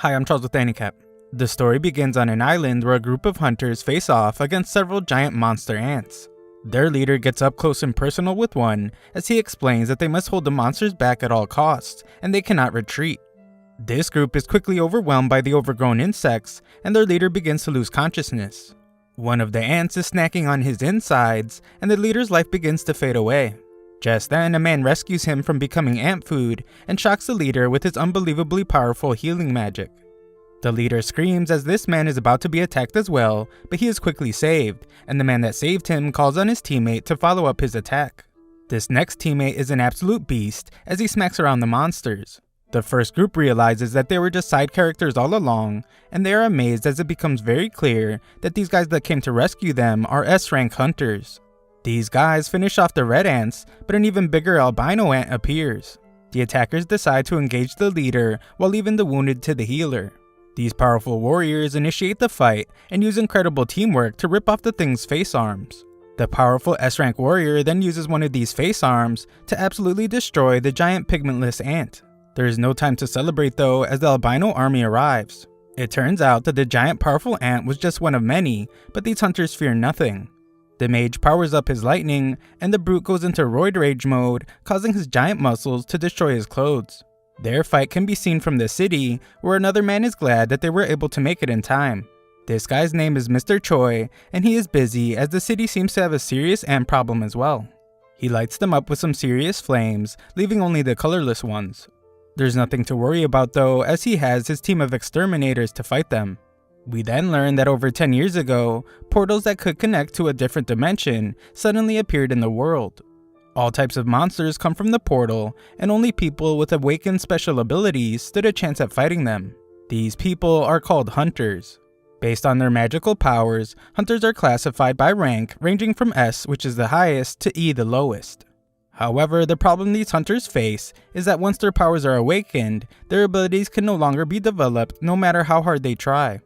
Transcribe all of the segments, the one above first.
Hi, I'm Charles with Anycap. The story begins on an island where a group of hunters face off against several giant monster ants. Their leader gets up close and personal with one as he explains that they must hold the monsters back at all costs and they cannot retreat. This group is quickly overwhelmed by the overgrown insects and their leader begins to lose consciousness. One of the ants is snacking on his insides and the leader's life begins to fade away. Just then, a man rescues him from becoming ant food and shocks the leader with his unbelievably powerful healing magic. The leader screams as this man is about to be attacked as well, but he is quickly saved, and the man that saved him calls on his teammate to follow up his attack. This next teammate is an absolute beast as he smacks around the monsters. The first group realizes that they were just side characters all along, and they are amazed as it becomes very clear that these guys that came to rescue them are S-rank hunters. These guys finish off the red ants, but an even bigger albino ant appears. The attackers decide to engage the leader while leaving the wounded to the healer. These powerful warriors initiate the fight and use incredible teamwork to rip off the thing's face arms. The powerful S-rank warrior then uses one of these face arms to absolutely destroy the giant pigmentless ant. There is no time to celebrate though as the albino army arrives. It turns out that the giant powerful ant was just one of many, but these hunters fear nothing. The mage powers up his lightning, and the brute goes into roid rage mode, causing his giant muscles to destroy his clothes. Their fight can be seen from the city, where another man is glad that they were able to make it in time. This guy's name is Mr. Choi, and he is busy as the city seems to have a serious ant problem as well. He lights them up with some serious flames, leaving only the colorless ones. There's nothing to worry about though, as he has his team of exterminators to fight them. We then learn that over 10 years ago, portals that could connect to a different dimension suddenly appeared in the world. All types of monsters come from the portal, and only people with awakened special abilities stood a chance at fighting them. These people are called hunters. Based on their magical powers, hunters are classified by rank ranging from S, which is the highest, to E, the lowest. However, the problem these hunters face is that once their powers are awakened, their abilities can no longer be developed no matter how hard they try.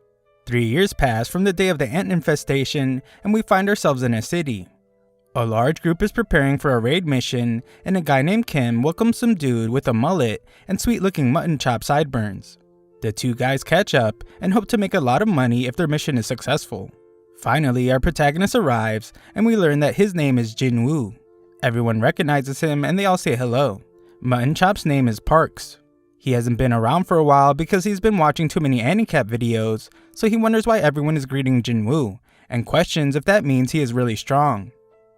3 years pass from the day of the ant infestation, and we find ourselves in a city. A large group is preparing for a raid mission, and a guy named Kim welcomes some dude with a mullet and sweet-looking mutton chop sideburns. The two guys catch up and hope to make a lot of money if their mission is successful. Finally, our protagonist arrives, and we learn that his name is Jin Woo. Everyone recognizes him, and they all say hello. Mutton Chop's name is Parks. He hasn't been around for a while because he's been watching too many Anycap videos, so he wonders why everyone is greeting Jin Woo, and questions if that means he is really strong.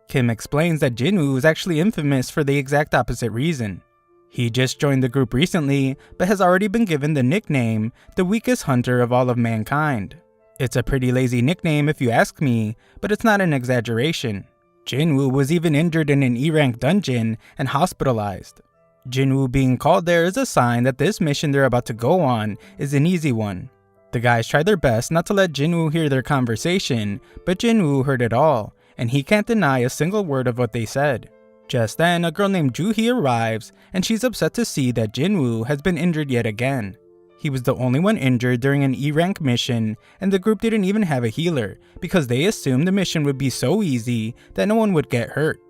Kim explains that Jin Woo is actually infamous for the exact opposite reason. He just joined the group recently, but has already been given the nickname, the weakest hunter of all of mankind. It's a pretty lazy nickname if you ask me, but it's not an exaggeration. Jin Woo was even injured in an E-rank dungeon and hospitalized. Jin Woo being called there is a sign that this mission they're about to go on is an easy one. The guys try their best not to let Jin Woo hear their conversation, but Jin Woo heard it all, and he can't deny a single word of what they said. Just then, a girl named Joo-hee arrives, and she's upset to see that Jin Woo has been injured yet again. He was the only one injured during an E-rank mission, and the group didn't even have a healer, because they assumed the mission would be so easy that no one would get hurt.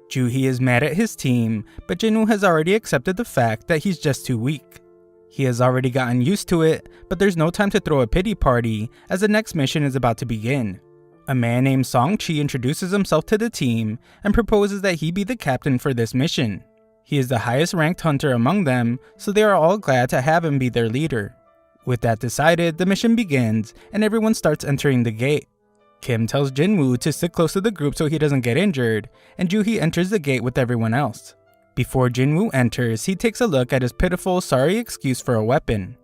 Joo-hee is mad at his team, but Jin Woo has already accepted the fact that he's just too weak. He has already gotten used to it, but there's no time to throw a pity party as the next mission is about to begin. A man named Song Chi introduces himself to the team and proposes that he be the captain for this mission. He is the highest ranked hunter among them, so they are all glad to have him be their leader. With that decided, the mission begins and everyone starts entering the gate. Kim tells Jin Woo to sit close to the group so he doesn't get injured, and Joo-hee enters the gate with everyone else. Before Jin Woo enters, he takes a look at his pitiful, sorry excuse for a weapon.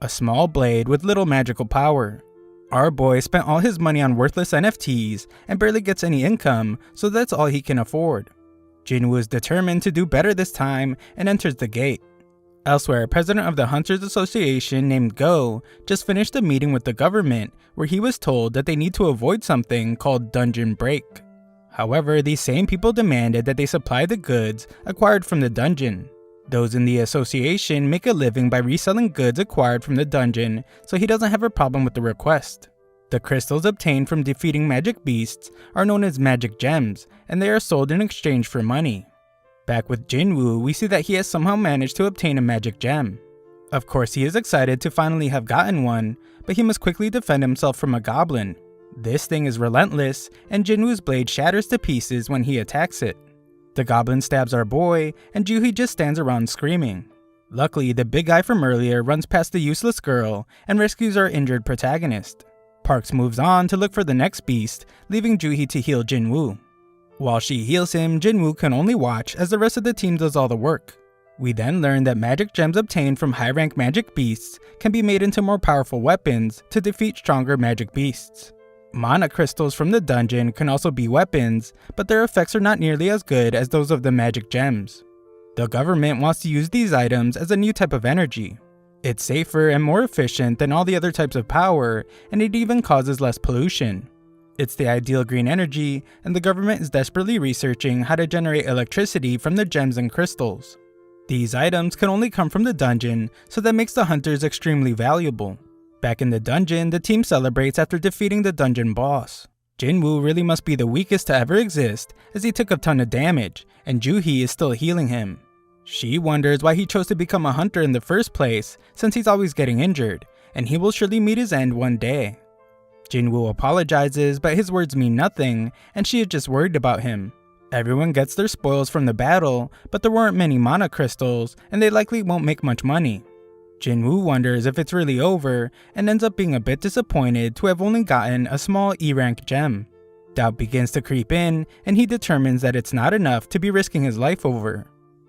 A small blade with little magical power. Our boy spent all his money on worthless NFTs and barely gets any income, so that's all he can afford. Jin Woo is determined to do better this time and enters the gate. Elsewhere, president of the Hunters Association named Go just finished a meeting with the government where he was told that they need to avoid something called dungeon break. However, these same people demanded that they supply the goods acquired from the dungeon. Those in the association make a living by reselling goods acquired from the dungeon, so he doesn't have a problem with the request. The crystals obtained from defeating magic beasts are known as magic gems, and they are sold in exchange for money. Back with Jin Woo, we see that he has somehow managed to obtain a magic gem. Of course, he is excited to finally have gotten one, but he must quickly defend himself from a goblin. This thing is relentless, and Jinwoo's blade shatters to pieces when he attacks it. The goblin stabs our boy, and Juhi just stands around screaming. Luckily, the big guy from earlier runs past the useless girl and rescues our injured protagonist. Parks moves on to look for the next beast, leaving Juhi to heal Jinwoo. While she heals him, Jinwoo can only watch as the rest of the team does all the work. We then learn that magic gems obtained from high-rank magic beasts can be made into more powerful weapons to defeat stronger magic beasts. Mana crystals from the dungeon can also be weapons, but their effects are not nearly as good as those of the magic gems. The government wants to use these items as a new type of energy. It's safer and more efficient than all the other types of power, and it even causes less pollution. It's the ideal green energy, and the government is desperately researching how to generate electricity from the gems and crystals. These items can only come from the dungeon, so that makes the hunters extremely valuable. Back in the dungeon, the team celebrates after defeating the dungeon boss. Jinwoo really must be the weakest to ever exist, as he took a ton of damage, and Juhi is still healing him. She wonders why he chose to become a hunter in the first place, since he's always getting injured, and he will surely meet his end one day. Jinwoo apologizes, but his words mean nothing, and she is just worried about him. Everyone gets their spoils from the battle, but there weren't many mana crystals, and they likely won't make much money. Jinwoo wonders if it's really over, and ends up being a bit disappointed to have only gotten a small E-rank gem. Doubt begins to creep in, and he determines that it's not enough to be risking his life over.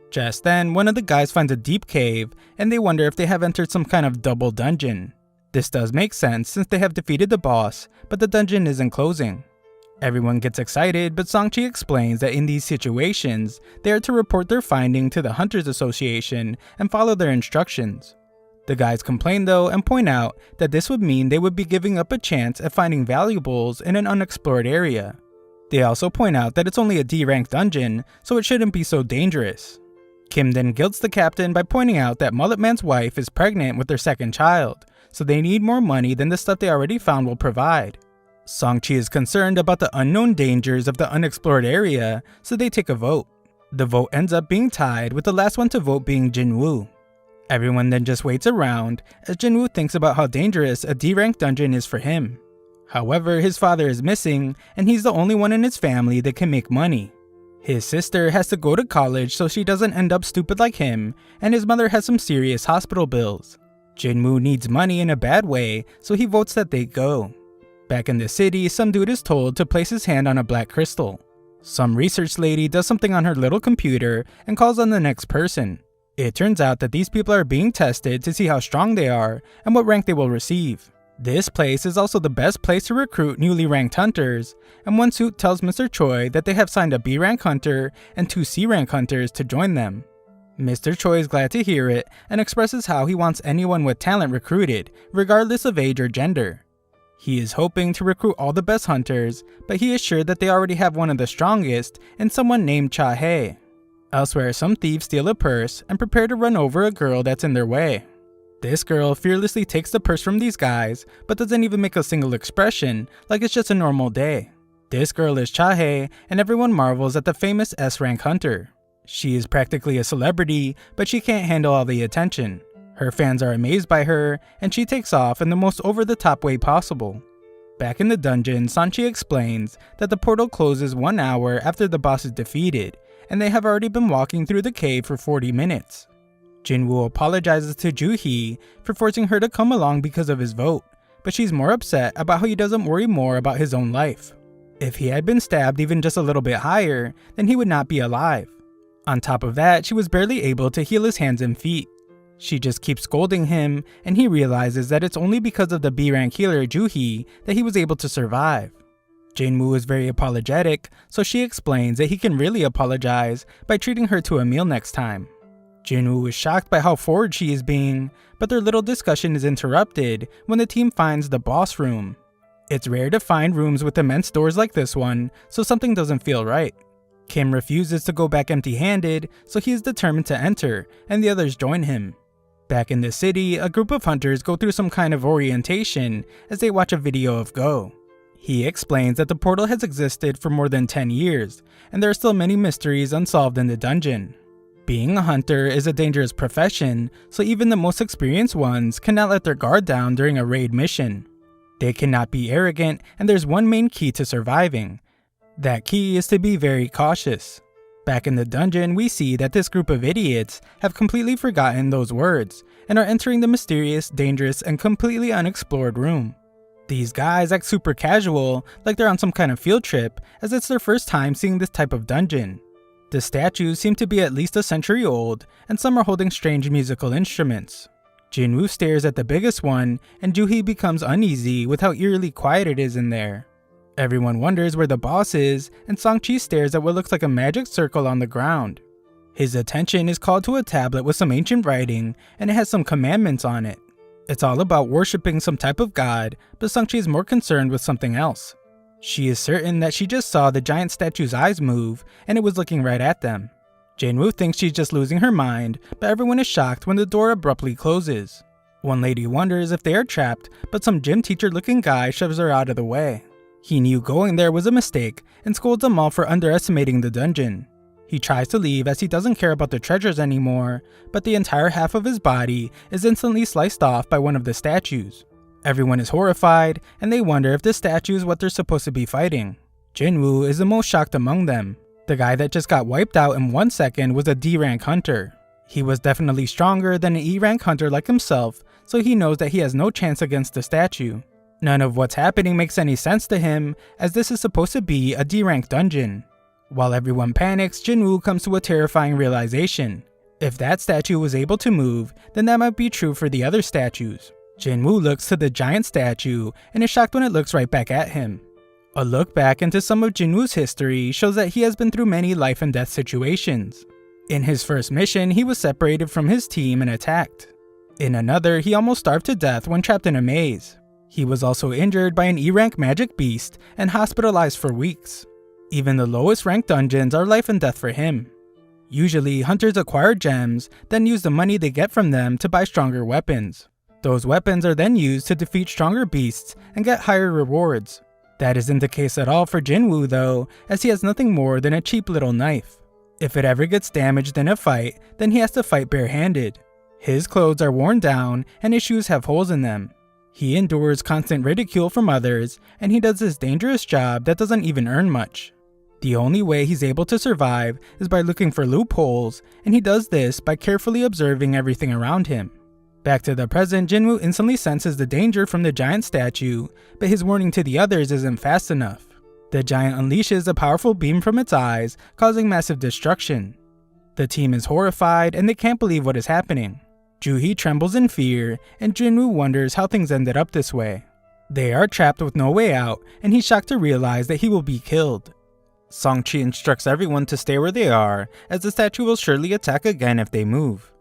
Just then, one of the guys finds a deep cave, and they wonder if they have entered some kind of double dungeon. This does make sense since they have defeated the boss, but the dungeon isn't closing. Everyone gets excited, but Songchi explains that in these situations, they are to report their finding to the Hunters Association and follow their instructions. The guys complain though and point out that this would mean they would be giving up a chance at finding valuables in an unexplored area. They also point out that it's only a D-rank dungeon, so it shouldn't be so dangerous. Kim then guilts the captain by pointing out that Mullet Man's wife is pregnant with their second child, so they need more money than the stuff they already found will provide. Songchi is concerned about the unknown dangers of the unexplored area, so they take a vote. The vote ends up being tied, with the last one to vote being Jinwoo. Everyone then just waits around, as Jinwoo thinks about how dangerous a D-rank dungeon is for him. However, his father is missing, and he's the only one in his family that can make money. His sister has to go to college so she doesn't end up stupid like him, and his mother has some serious hospital bills. Jinwoo needs money in a bad way, so he votes that they go. Back in the city, some dude is told to place his hand on a black crystal. Some research lady does something on her little computer and calls on the next person. It turns out that these people are being tested to see how strong they are and what rank they will receive. This place is also the best place to recruit newly ranked hunters, and one suit tells Mr. Choi that they have signed a B-rank hunter and 2 C-rank hunters to join them. Mr. Choi is glad to hear it and expresses how he wants anyone with talent recruited, regardless of age or gender. He is hoping to recruit all the best hunters, but he is sure that they already have one of the strongest in someone named Cha Hae. Elsewhere, some thieves steal a purse and prepare to run over a girl that's in their way. This girl fearlessly takes the purse from these guys, but doesn't even make a single expression, like it's just a normal day. This girl is Cha Hae, and everyone marvels at the famous S-rank hunter. She is practically a celebrity, but she can't handle all the attention. Her fans are amazed by her, and she takes off in the most over-the-top way possible. Back in the dungeon, Sanchi explains that the portal closes 1 hour after the boss is defeated, and they have already been walking through the cave for 40 minutes. Jinwoo apologizes to Juhi for forcing her to come along because of his vote, but she's more upset about how he doesn't worry more about his own life. If he had been stabbed even just a little bit higher, then he would not be alive. On top of that, she was barely able to heal his hands and feet. She just keeps scolding him, and he realizes that it's only because of the B-rank healer Juhi that he was able to survive. Jinwoo is very apologetic, so she explains that he can really apologize by treating her to a meal next time. Jinwoo is shocked by how forward she is being, but their little discussion is interrupted when the team finds the boss room. It's rare to find rooms with immense doors like this one, so something doesn't feel right. Kim refuses to go back empty-handed, so he is determined to enter, and the others join him. Back in the city, a group of hunters go through some kind of orientation as they watch a video of Go. He explains that the portal has existed for more than 10 years, and there are still many mysteries unsolved in the dungeon. Being a hunter is a dangerous profession, so even the most experienced ones cannot let their guard down during a raid mission. They cannot be arrogant, and there's one main key to surviving. That key is to be very cautious. Back in the dungeon, we see that this group of idiots have completely forgotten those words, and are entering the mysterious, dangerous, and completely unexplored room. These guys act super casual, like they're on some kind of field trip, as it's their first time seeing this type of dungeon. The statues seem to be at least a century old, and some are holding strange musical instruments. Jinwoo stares at the biggest one, and Juhee becomes uneasy with how eerily quiet it is in there. Everyone wonders where the boss is, and Songchi stares at what looks like a magic circle on the ground. His attention is called to a tablet with some ancient writing, and it has some commandments on it. It's all about worshipping some type of god, but Songchi is more concerned with something else. She is certain that she just saw the giant statue's eyes move, and it was looking right at them. Jinwoo thinks she's just losing her mind, but everyone is shocked when the door abruptly closes. One lady wonders if they are trapped, but some gym teacher looking guy shoves her out of the way. He knew going there was a mistake, and scolds them all for underestimating the dungeon. He tries to leave as he doesn't care about the treasures anymore, but the entire half of his body is instantly sliced off by one of the statues. Everyone is horrified, and they wonder if this statue is what they're supposed to be fighting. Jinwoo is the most shocked among them. The guy that just got wiped out in 1 second was a D-rank hunter. He was definitely stronger than an E-rank hunter like himself, so he knows that he has no chance against the statue. None of what's happening makes any sense to him, as this is supposed to be a D-rank dungeon. While everyone panics, Jinwoo comes to a terrifying realization. If that statue was able to move, then that might be true for the other statues. Jinwoo looks to the giant statue and is shocked when it looks right back at him. A look back into some of Jinwoo's history shows that he has been through many life and death situations. In his first mission, he was separated from his team and attacked. In another, he almost starved to death when trapped in a maze. He was also injured by an E-rank magic beast and hospitalized for weeks. Even the lowest ranked dungeons are life and death for him. Usually, hunters acquire gems, then use the money they get from them to buy stronger weapons. Those weapons are then used to defeat stronger beasts and get higher rewards. That isn't the case at all for Jinwoo though, as he has nothing more than a cheap little knife. If it ever gets damaged in a fight, then he has to fight barehanded. His clothes are worn down and his shoes have holes in them. He endures constant ridicule from others, and he does this dangerous job that doesn't even earn much. The only way he's able to survive is by looking for loopholes, and he does this by carefully observing everything around him. Back to the present, Jinwoo instantly senses the danger from the giant statue, but his warning to the others isn't fast enough. The giant unleashes a powerful beam from its eyes, causing massive destruction. The team is horrified and they can't believe what is happening. Juhee trembles in fear, and Jinwoo wonders how things ended up this way. They are trapped with no way out, and he's shocked to realize that he will be killed. Songchi instructs everyone to stay where they are, as the statue will surely attack again if they move.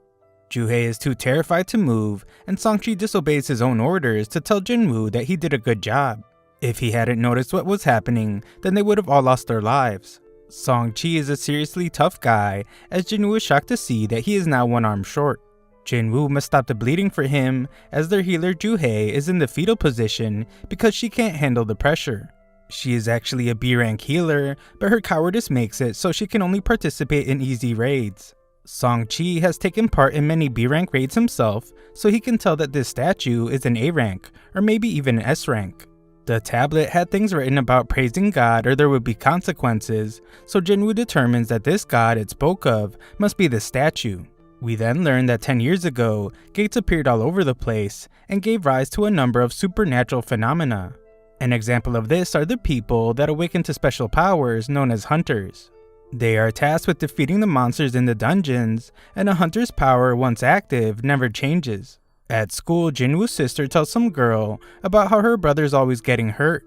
Juhee is too terrified to move, and Songchi disobeys his own orders to tell Jinwoo that he did a good job. If he hadn't noticed what was happening, then they would have all lost their lives. Songchi is a seriously tough guy, as Jinwoo is shocked to see that he is now one arm short. Jinwoo must stop the bleeding for him, as their healer Juhee is in the fetal position because she can't handle the pressure. She is actually a B-rank healer, but her cowardice makes it so she can only participate in easy raids. Songchi has taken part in many B-rank raids himself, so he can tell that this statue is an A-rank, or maybe even an S-rank. The tablet had things written about praising God or there would be consequences, so Jinwoo determines that this god it spoke of must be the statue. We then learn that 10 years ago, gates appeared all over the place and gave rise to a number of supernatural phenomena. An example of this are the people that awaken to special powers known as hunters. They are tasked with defeating the monsters in the dungeons, and a hunter's power once active never changes. At school, Jinwoo's sister tells some girl about how her brother's always getting hurt.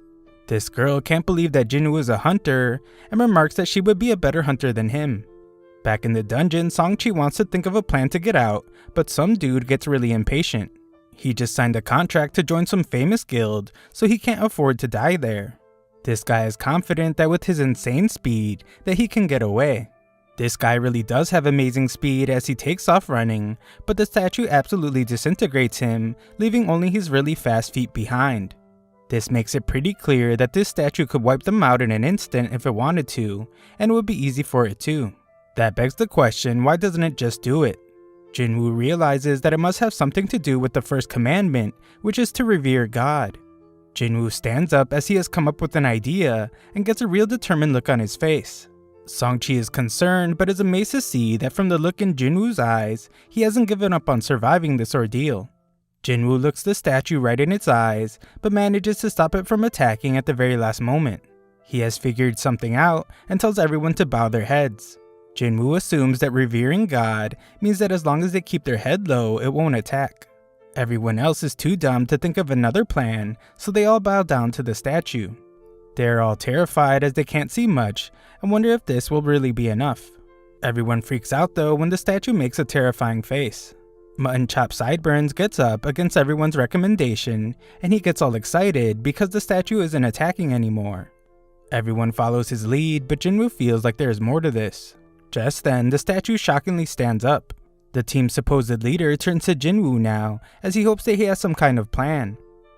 This girl can't believe that Jinwoo is a hunter and remarks that she would be a better hunter than him. Back in the dungeon, Songchi wants to think of a plan to get out, but some dude gets really impatient. He just signed a contract to join some famous guild, so he can't afford to die there. This guy is confident that with his insane speed, that he can get away. This guy really does have amazing speed as he takes off running, but the statue absolutely disintegrates him, leaving only his really fast feet behind. This makes it pretty clear that this statue could wipe them out in an instant if it wanted to, and it would be easy for it too. That begs the question, why doesn't it just do it? Jinwoo realizes that it must have something to do with the first commandment, which is to revere God. Jinwoo stands up as he has come up with an idea and gets a real determined look on his face. Songchi is concerned but is amazed to see that from the look in Jinwoo's eyes, he hasn't given up on surviving this ordeal. Jinwoo looks the statue right in its eyes, but manages to stop it from attacking at the very last moment. He has figured something out and tells everyone to bow their heads. Jinwoo assumes that revering God means that as long as they keep their head low, it won't attack. Everyone else is too dumb to think of another plan, so they all bow down to the statue. They're all terrified as they can't see much and wonder if this will really be enough. Everyone freaks out though when the statue makes a terrifying face. Mutton Chop Sideburns gets up against everyone's recommendation and he gets all excited because the statue isn't attacking anymore. Everyone follows his lead, but Jinwoo feels like there is more to this. Just then, the statue shockingly stands up. The team's supposed leader turns to Jinwoo now, as he hopes that he has some kind of plan.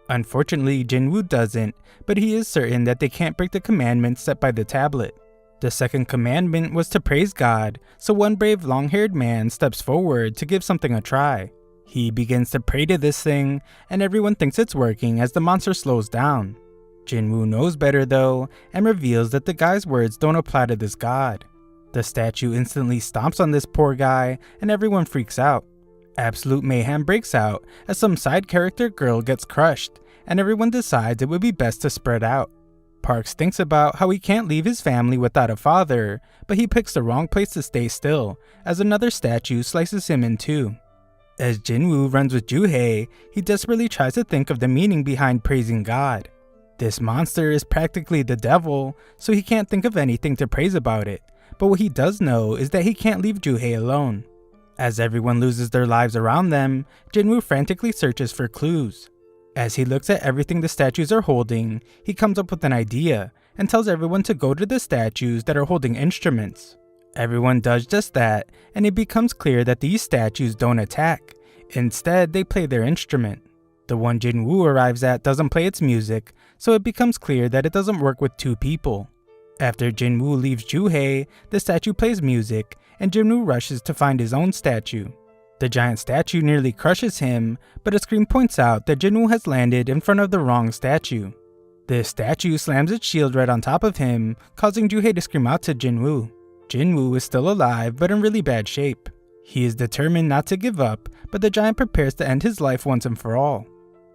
Unfortunately, Jinwoo doesn't, but he is certain that they can't break the commandments set by the tablet. The second commandment was to praise God, so one brave long-haired man steps forward to give something a try. He begins to pray to this thing, and everyone thinks it's working as the monster slows down. Jinwoo knows better though, and reveals that the guy's words don't apply to this god. The statue instantly stomps on this poor guy, and everyone freaks out. Absolute mayhem breaks out as some side character girl gets crushed, and everyone decides it would be best to spread out. Parks thinks about how he can't leave his family without a father, but he picks the wrong place to stay still, as another statue slices him in two. As Jinwoo runs with Juhei, he desperately tries to think of the meaning behind praising God. This monster is practically the devil, so he can't think of anything to praise about it. But what he does know is that he can't leave Juhei alone. As everyone loses their lives around them, Jinwoo frantically searches for clues. As he looks at everything the statues are holding, he comes up with an idea and tells everyone to go to the statues that are holding instruments. Everyone does just that, and it becomes clear that these statues don't attack. Instead, they play their instrument. The one Jinwoo arrives at doesn't play its music, so it becomes clear that it doesn't work with two people. After Jinwoo leaves Juhei, the statue plays music, and Jinwoo rushes to find his own statue. The giant statue nearly crushes him, but a scream points out that Jinwoo has landed in front of the wrong statue. This statue slams its shield right on top of him, causing Juhei to scream out to Jinwoo. Jinwoo is still alive, but in really bad shape. He is determined not to give up, but the giant prepares to end his life once and for all.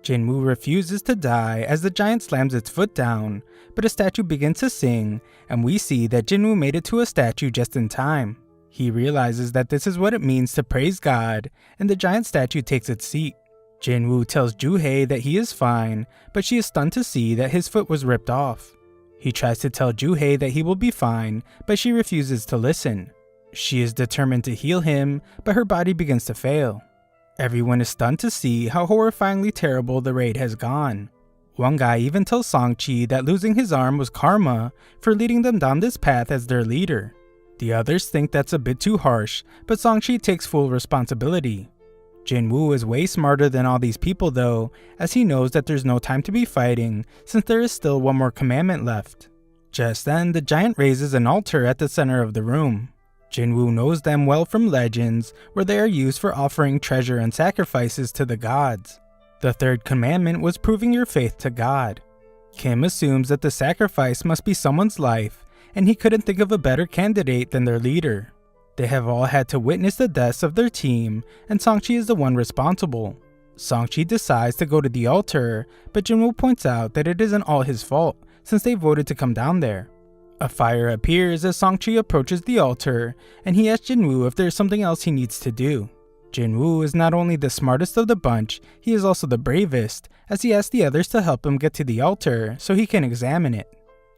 Jinwoo refuses to die as the giant slams its foot down, but a statue begins to sing, and we see that Jinwoo made it to a statue just in time. He realizes that this is what it means to praise God, and the giant statue takes its seat. Jinwoo tells Juhei that he is fine, but she is stunned to see that his foot was ripped off. He tries to tell Juhei that he will be fine, but she refuses to listen. She is determined to heal him, but her body begins to fail. Everyone is stunned to see how horrifyingly terrible the raid has gone. One guy even tells Songchi that losing his arm was karma for leading them down this path as their leader. The others think that's a bit too harsh, but Songchi takes full responsibility. Jinwoo is way smarter than all these people though, as he knows that there's no time to be fighting since there is still one more commandment left. Just then, the giant raises an altar at the center of the room. Jinwoo knows them well from legends, where they are used for offering treasure and sacrifices to the gods. The third commandment was proving your faith to God. Kim assumes that the sacrifice must be someone's life, and he couldn't think of a better candidate than their leader. They have all had to witness the deaths of their team, and Songchi is the one responsible. Songchi decides to go to the altar, but Jinwoo points out that it isn't all his fault, since they voted to come down there. A fire appears as Songchi approaches the altar, and he asks Jinwoo if there is something else he needs to do. Jinwoo is not only the smartest of the bunch, he is also the bravest, as he asks the others to help him get to the altar so he can examine it.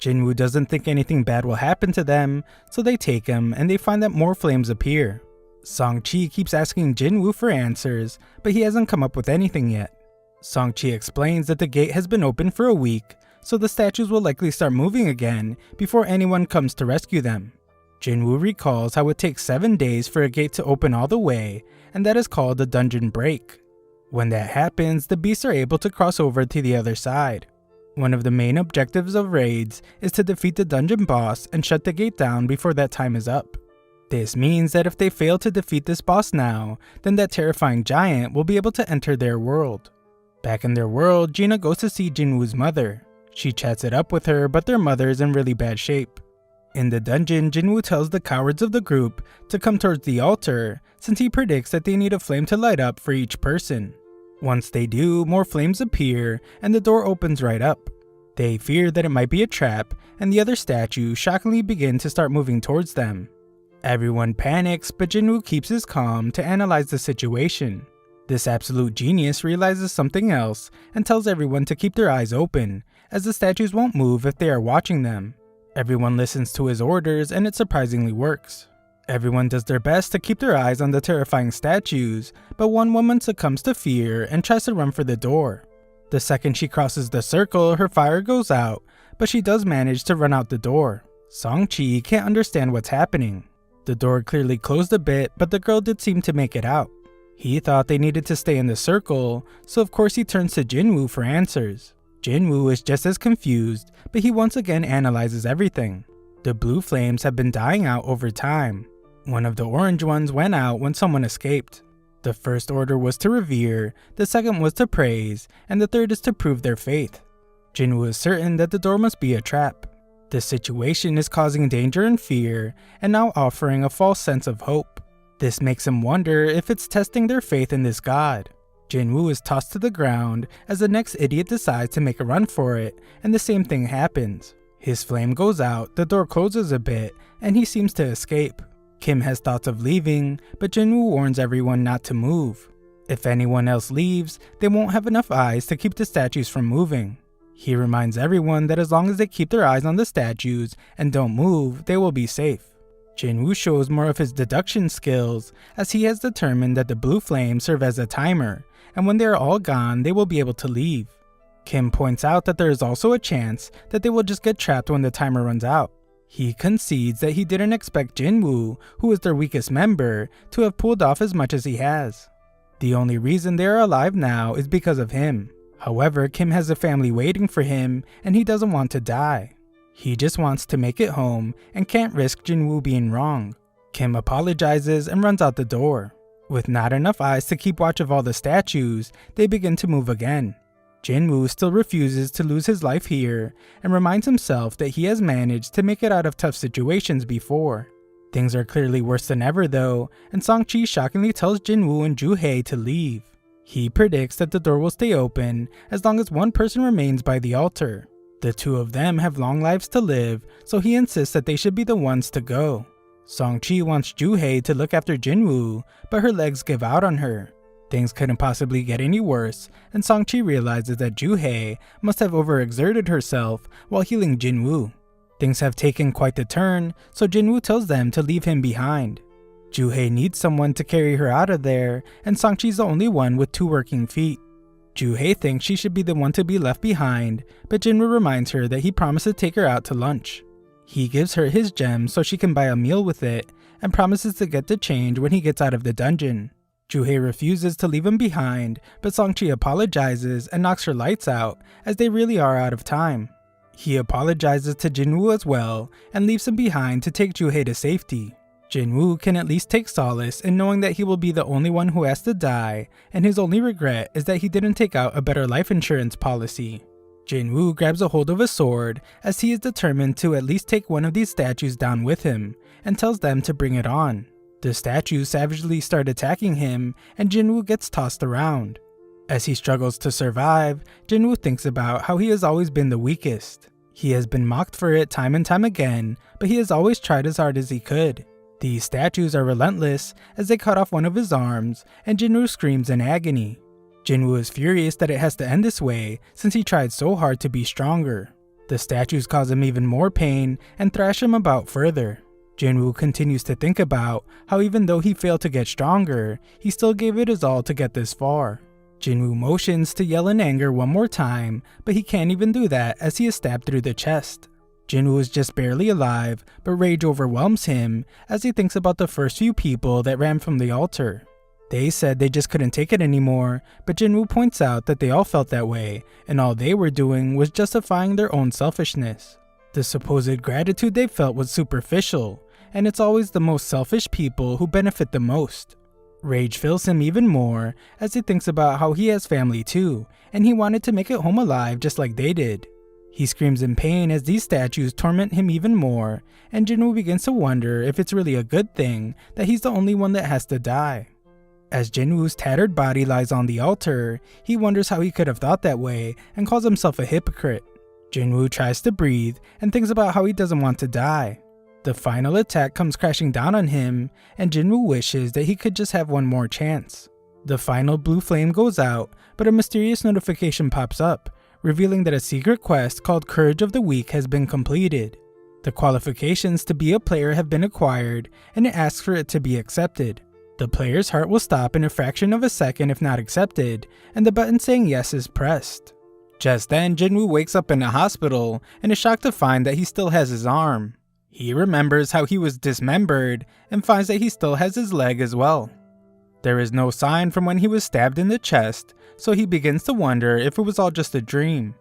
Jinwoo doesn't think anything bad will happen to them, so they take him and they find that more flames appear. Songchi keeps asking Jinwoo for answers, but he hasn't come up with anything yet. Songchi explains that the gate has been open for a week, so the statues will likely start moving again before anyone comes to rescue them. Jinwoo recalls how it takes 7 days for a gate to open all the way, and that is called a dungeon break. When that happens, the beasts are able to cross over to the other side. One of the main objectives of raids is to defeat the dungeon boss and shut the gate down before that time is up. This means that if they fail to defeat this boss now, then that terrifying giant will be able to enter their world. Back in their world, Gina goes to see Jinwoo's mother. She chats it up with her, but their mother is in really bad shape. In the dungeon, Jinwoo tells the cowards of the group to come towards the altar, since he predicts that they need a flame to light up for each person. Once they do, more flames appear, and the door opens right up. They fear that it might be a trap, and the other statues shockingly begin to start moving towards them. Everyone panics, but Jinwoo keeps his calm to analyze the situation. This absolute genius realizes something else and tells everyone to keep their eyes open, as the statues won't move if they are watching them. Everyone listens to his orders, and it surprisingly works. Everyone does their best to keep their eyes on the terrifying statues, but one woman succumbs to fear and tries to run for the door. The second she crosses the circle, her fire goes out, but she does manage to run out the door. Song-chi can't understand what's happening. The door clearly closed a bit, but the girl did seem to make it out. He thought they needed to stay in the circle, so of course he turns to Jinwoo for answers. Jinwoo is just as confused, but he once again analyzes everything. The blue flames have been dying out over time. One of the orange ones went out when someone escaped. The first order was to revere, the second was to praise, and the third is to prove their faith. Jinwoo is certain that the door must be a trap. The situation is causing danger and fear, and now offering a false sense of hope. This makes him wonder if it's testing their faith in this god. Jinwoo is tossed to the ground as the next idiot decides to make a run for it, and the same thing happens. His flame goes out, the door closes a bit, and he seems to escape. Kim has thoughts of leaving, but Jinwoo warns everyone not to move. If anyone else leaves, they won't have enough eyes to keep the statues from moving. He reminds everyone that as long as they keep their eyes on the statues and don't move, they will be safe. Jinwoo shows more of his deduction skills, as he has determined that the blue flames serve as a timer, and when they are all gone, they will be able to leave. Kim points out that there is also a chance that they will just get trapped when the timer runs out. He concedes that he didn't expect Jinwoo, who is their weakest member, to have pulled off as much as he has. The only reason they are alive now is because of him. However, Kim has a family waiting for him, and he doesn't want to die. He just wants to make it home and can't risk Jinwoo being wrong. Kim apologizes and runs out the door. With not enough eyes to keep watch of all the statues, they begin to move again. Jinwoo still refuses to lose his life here and reminds himself that he has managed to make it out of tough situations before. Things are clearly worse than ever though, and Song-chi shockingly tells Jinwoo and Joo-hae to leave. He predicts that the door will stay open as long as one person remains by the altar. The two of them have long lives to live, so he insists that they should be the ones to go. Song-chi wants Joo-hae to look after Jinwoo, but her legs give out on her. Things couldn't possibly get any worse, and Song-chi realizes that Joo-hae must have overexerted herself while healing Jinwoo. Things have taken quite the turn, so Jinwoo tells them to leave him behind. Joo-hae needs someone to carry her out of there, and Song-chi's the only one with 2 working feet. Joo-hae thinks she should be the one to be left behind, but Jinwoo reminds her that he promised to take her out to lunch. He gives her his gem so she can buy a meal with it, and promises to get the change when he gets out of the dungeon. Joo-hae refuses to leave him behind, but Song-chi apologizes and knocks her lights out, as they really are out of time. He apologizes to Jinwoo as well, and leaves him behind to take Joo-hae to safety. Jinwoo can at least take solace in knowing that he will be the only one who has to die, and his only regret is that he didn't take out a better life insurance policy. Jinwoo grabs a hold of a sword, as he is determined to at least take one of these statues down with him, and tells them to bring it on. The statues savagely start attacking him, and Jinwoo gets tossed around. As he struggles to survive, Jinwoo thinks about how he has always been the weakest. He has been mocked for it time and time again, but he has always tried as hard as he could. These statues are relentless as they cut off one of his arms, and Jinwoo screams in agony. Jinwoo is furious that it has to end this way since he tried so hard to be stronger. The statues cause him even more pain and thrash him about further. Jinwoo continues to think about how even though he failed to get stronger, he still gave it his all to get this far. Jinwoo motions to yell in anger one more time, but he can't even do that as he is stabbed through the chest. Jinwoo is just barely alive, but rage overwhelms him as he thinks about the first few people that ran from the altar. They said they just couldn't take it anymore, but Jinwoo points out that they all felt that way, and all they were doing was justifying their own selfishness. The supposed gratitude they felt was superficial, and it's always the most selfish people who benefit the most. Rage fills him even more as he thinks about how he has family too, and he wanted to make it home alive just like they did. He screams in pain as these statues torment him even more, and Jinwoo begins to wonder if it's really a good thing that he's the only one that has to die. As Jinwoo's tattered body lies on the altar, he wonders how he could have thought that way and calls himself a hypocrite. Jinwoo tries to breathe and thinks about how he doesn't want to die. The final attack comes crashing down on him, and Jinwoo wishes that he could just have one more chance. The final blue flame goes out, but a mysterious notification pops up, revealing that a secret quest called Courage of the Weak has been completed. The qualifications to be a player have been acquired, and it asks for it to be accepted. The player's heart will stop in a fraction of a second if not accepted, and the button saying yes is pressed. Just then, Jinwoo wakes up in a hospital and is shocked to find that he still has his arm. He remembers how he was dismembered and finds that he still has his leg as well. There is no sign from when he was stabbed in the chest, so he begins to wonder if it was all just a dream.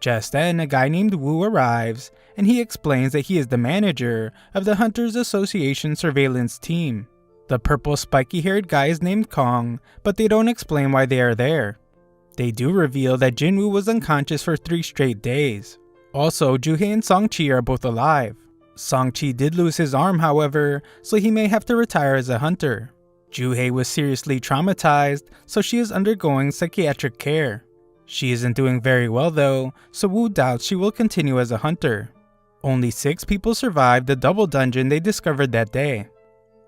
Just then, a guy named Woo arrives, and he explains that he is the manager of the Hunters Association surveillance team. The purple spiky-haired guy is named Kong, but they don't explain why they are there. They do reveal that Jinwoo was unconscious for 3 straight days. Also, Juhei and Songchi are both alive. Songchi did lose his arm, however, so he may have to retire as a hunter. Juhei was seriously traumatized, so she is undergoing psychiatric care. She isn't doing very well though, so Woo doubts she will continue as a hunter. Only 6 people survived the double dungeon they discovered that day.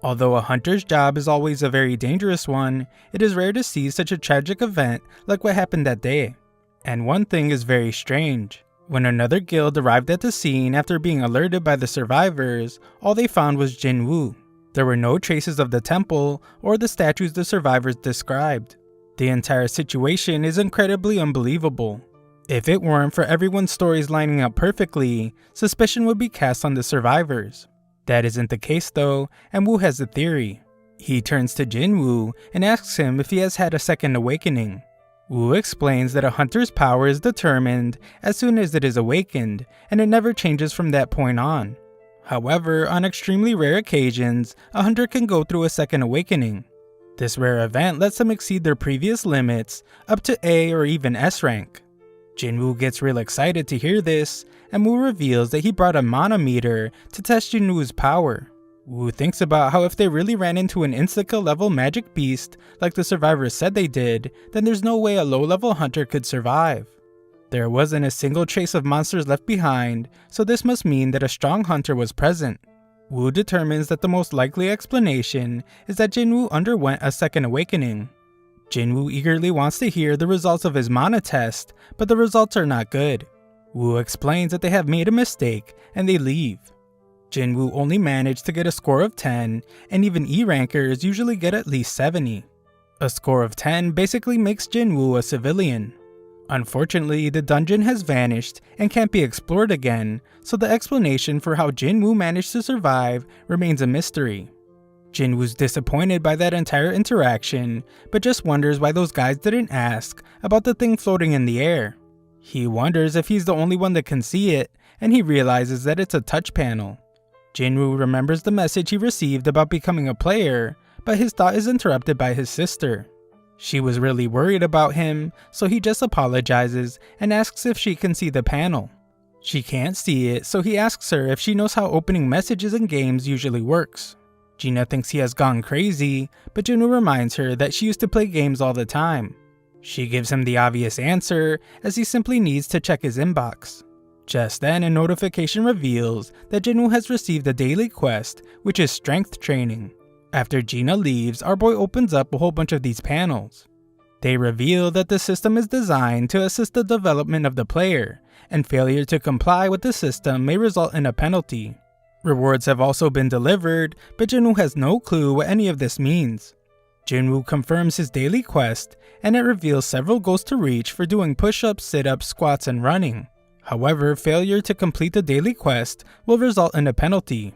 Although a hunter's job is always a very dangerous one, it is rare to see such a tragic event like what happened that day. And one thing is very strange. When another guild arrived at the scene after being alerted by the survivors, all they found was Jinwoo. There were no traces of the temple or the statues the survivors described. The entire situation is incredibly unbelievable. If it weren't for everyone's stories lining up perfectly, suspicion would be cast on the survivors. That isn't the case though, and Woo has a theory. He turns to Jinwoo and asks him if he has had a second awakening. Woo explains that a hunter's power is determined as soon as it is awakened, and it never changes from that point on. However, on extremely rare occasions, a hunter can go through a second awakening. This rare event lets them exceed their previous limits up to A or even S rank. Jinwoo gets real excited to hear this, and Woo reveals that he brought a manometer to test Jinwoo's power. Woo thinks about how if they really ran into an Instica level magic beast like the survivors said they did, then there's no way a low level hunter could survive. There wasn't a single trace of monsters left behind, so this must mean that a strong hunter was present. Woo determines that the most likely explanation is that Jinwoo underwent a second awakening. Jinwoo eagerly wants to hear the results of his mana test, but the results are not good. Woo explains that they have made a mistake and they leave. Jinwoo only managed to get a score of 10, and even E rankers usually get at least 70. A score of 10 basically makes Jinwoo a civilian. Unfortunately, the dungeon has vanished and can't be explored again, so the explanation for how Jinwoo managed to survive remains a mystery. Jinwoo's disappointed by that entire interaction, but just wonders why those guys didn't ask about the thing floating in the air. He wonders if he's the only one that can see it, and he realizes that it's a touch panel. Jinwoo remembers the message he received about becoming a player, but his thought is interrupted by his sister. She was really worried about him, so he just apologizes and asks if she can see the panel. She can't see it, so he asks her if she knows how opening messages in games usually works. Gina thinks he has gone crazy, but Jinwoo reminds her that she used to play games all the time. She gives him the obvious answer, as he simply needs to check his inbox. Just then, a notification reveals that Jinwoo has received a daily quest, which is strength training. After Gina leaves, our boy opens up a whole bunch of these panels. They reveal that the system is designed to assist the development of the player, and failure to comply with the system may result in a penalty. Rewards have also been delivered, but Jinwoo has no clue what any of this means. Jinwoo confirms his daily quest, and it reveals several goals to reach for doing push-ups, sit-ups, squats, and running. However, failure to complete the daily quest will result in a penalty.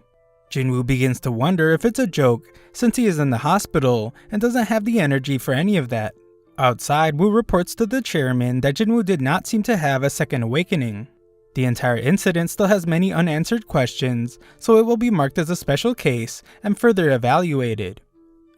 Jinwoo begins to wonder if it's a joke since he is in the hospital and doesn't have the energy for any of that. Outside, Woo reports to the chairman that Jinwoo did not seem to have a second awakening. The entire incident still has many unanswered questions, so it will be marked as a special case and further evaluated.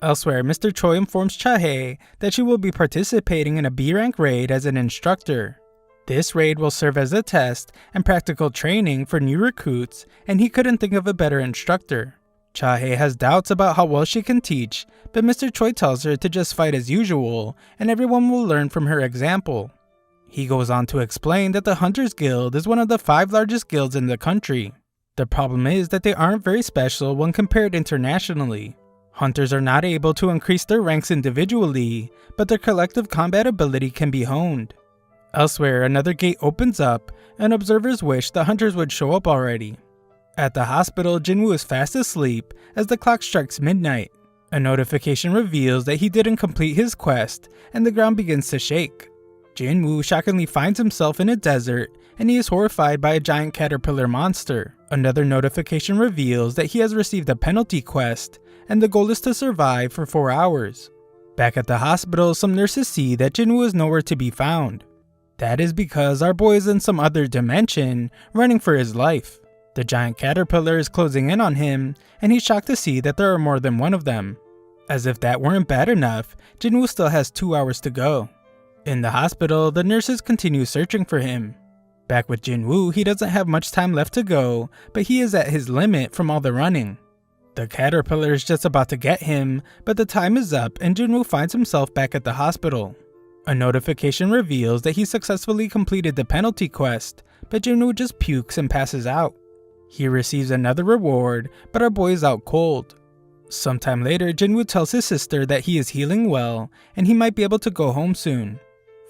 Elsewhere, Mr. Choi informs Cha-hae that she will be participating in a B-rank raid as an instructor. This raid will serve as a test and practical training for new recruits, and he couldn't think of a better instructor. Cha-hae has doubts about how well she can teach, but Mr. Choi tells her to just fight as usual, and everyone will learn from her example. He goes on to explain that the Hunters Guild is one of the 5 largest guilds in the country. The problem is that they aren't very special when compared internationally. Hunters are not able to increase their ranks individually, but their collective combat ability can be honed. Elsewhere, another gate opens up, and observers wish the hunters would show up already. At the hospital, Jinwoo is fast asleep as the clock strikes midnight. A notification reveals that he didn't complete his quest, and the ground begins to shake. Jinwoo shockingly finds himself in a desert, and he is horrified by a giant caterpillar monster. Another notification reveals that he has received a penalty quest, and the goal is to survive for 4 hours. Back at the hospital, some nurses see that Jinwoo is nowhere to be found. That is because our boy is in some other dimension, running for his life. The giant caterpillar is closing in on him, and he's shocked to see that there are more than one of them. As if that weren't bad enough, Jinwoo still has 2 hours to go. In the hospital, the nurses continue searching for him. Back with Jinwoo, he doesn't have much time left to go, but he is at his limit from all the running. The caterpillar is just about to get him, but the time is up and Jinwoo finds himself back at the hospital. A notification reveals that he successfully completed the penalty quest, but Jinwoo just pukes and passes out. He receives another reward, but our boy is out cold. Sometime later, Jinwoo tells his sister that he is healing well, and he might be able to go home soon.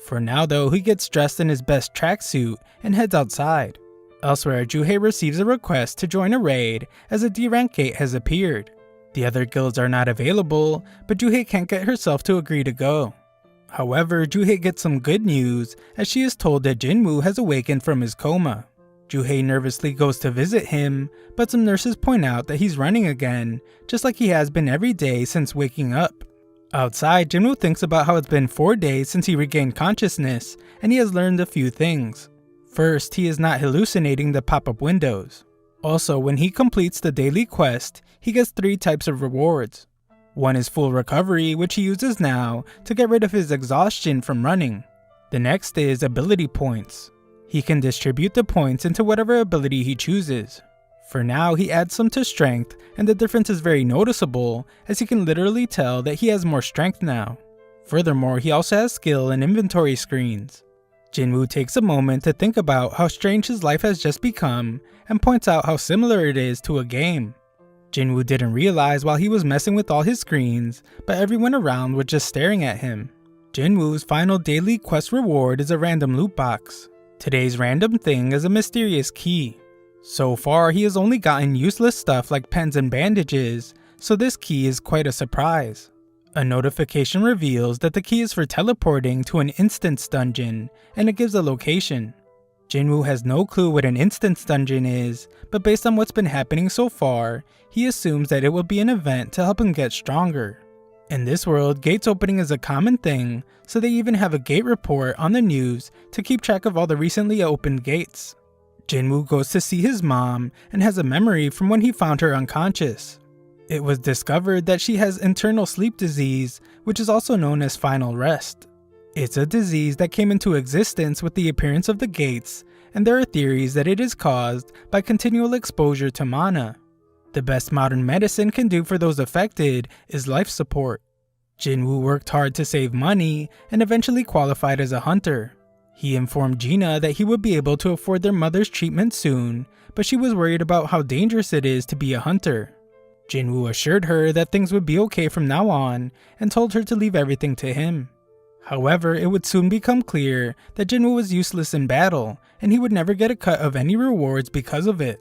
For now though, he gets dressed in his best tracksuit and heads outside. Elsewhere, Joo-hae receives a request to join a raid as a D-rank gate has appeared. The other guilds are not available, but Joo-hae can't get herself to agree to go. However, Joo-hae gets some good news as she is told that Jinwoo has awakened from his coma. Joo-hae nervously goes to visit him, but some nurses point out that he's running again, just like he has been every day since waking up. Outside, Jinwoo thinks about how it's been 4 days since he regained consciousness, and he has learned a few things. First, he is not hallucinating the pop-up windows. Also, when he completes the daily quest, he gets 3 types of rewards. One is full recovery, which he uses now to get rid of his exhaustion from running. The next is ability points. He can distribute the points into whatever ability he chooses. For now, he adds some to strength, and the difference is very noticeable as he can literally tell that he has more strength now. Furthermore, he also has skill and inventory screens. Jinwoo takes a moment to think about how strange his life has just become and points out how similar it is to a game. Jinwoo didn't realize while he was messing with all his screens, but everyone around was just staring at him. Jinwoo's final daily quest reward is a random loot box. Today's random thing is a mysterious key. So far, he has only gotten useless stuff like pens and bandages, so this key is quite a surprise. A notification reveals that the key is for teleporting to an instance dungeon, and it gives a location. Jinwoo has no clue what an instance dungeon is, but based on what's been happening so far, he assumes that it will be an event to help him get stronger. In this world, gates opening is a common thing, so they even have a gate report on the news to keep track of all the recently opened gates. Jinwoo goes to see his mom and has a memory from when he found her unconscious. It was discovered that she has internal sleep disease, which is also known as final rest. It's a disease that came into existence with the appearance of the gates, and there are theories that it is caused by continual exposure to mana. The best modern medicine can do for those affected is life support. Jinwoo worked hard to save money and eventually qualified as a hunter. He informed Gina that he would be able to afford their mother's treatment soon, but she was worried about how dangerous it is to be a hunter. Jinwoo assured her that things would be okay from now on and told her to leave everything to him. However, it would soon become clear that Jinwoo was useless in battle, and he would never get a cut of any rewards because of it.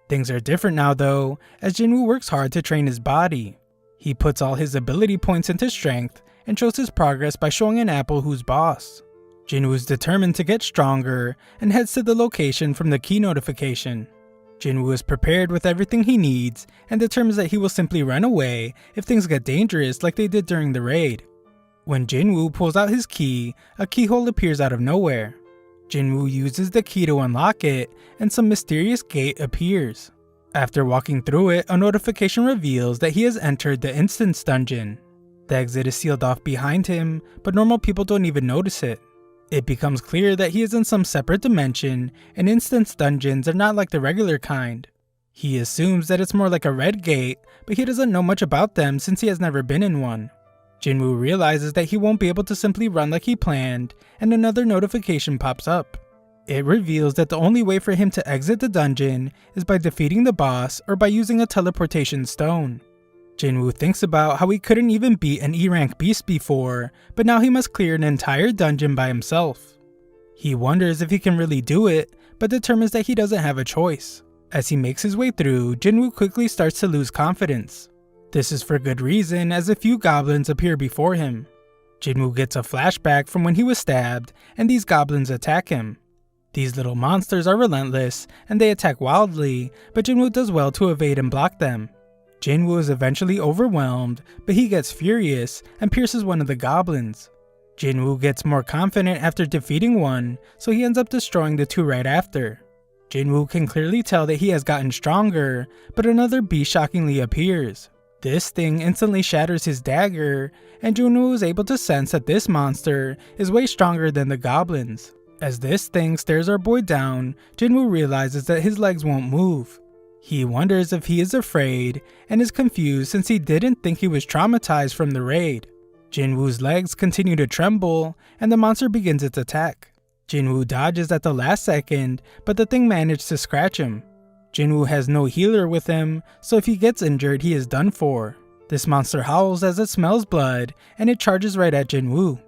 Things are different now though, as Jinwoo works hard to train his body. He puts all his ability points into strength and shows his progress by showing an apple who's boss. Jinwoo is determined to get stronger and heads to the location from the key notification. Jinwoo is prepared with everything he needs and determines that he will simply run away if things get dangerous like they did during the raid. When Jinwoo pulls out his key, a keyhole appears out of nowhere. Jinwoo uses the key to unlock it, and some mysterious gate appears. After walking through it, a notification reveals that he has entered the Instance Dungeon. The exit is sealed off behind him, but normal people don't even notice it. It becomes clear that he is in some separate dimension, and Instance Dungeons are not like the regular kind. He assumes that it's more like a red gate, but he doesn't know much about them since he has never been in one. Jinwoo realizes that he won't be able to simply run like he planned, and another notification pops up. It reveals that the only way for him to exit the dungeon is by defeating the boss or by using a teleportation stone. Jinwoo thinks about how he couldn't even beat an E-rank beast before, but now he must clear an entire dungeon by himself. He wonders if he can really do it, but determines that he doesn't have a choice. As he makes his way through, Jinwoo quickly starts to lose confidence. This is for good reason, as a few goblins appear before him. Jinwoo gets a flashback from when he was stabbed, and these goblins attack him. These little monsters are relentless, and they attack wildly, but Jinwoo does well to evade and block them. Jinwoo is eventually overwhelmed, but he gets furious and pierces one of the goblins. Jinwoo gets more confident after defeating one, so he ends up destroying the two right after. Jinwoo can clearly tell that he has gotten stronger, but another beast shockingly appears. This thing instantly shatters his dagger, and Jinwoo is able to sense that this monster is way stronger than the goblins. As this thing stares our boy down, Jinwoo realizes that his legs won't move. He wonders if he is afraid, and is confused since he didn't think he was traumatized from the raid. Jinwoo's legs continue to tremble, and the monster begins its attack. Jinwoo dodges at the last second, but the thing managed to scratch him. Jinwoo has no healer with him, so if he gets injured, he is done for. This monster howls as it smells blood, and it charges right at Jinwoo.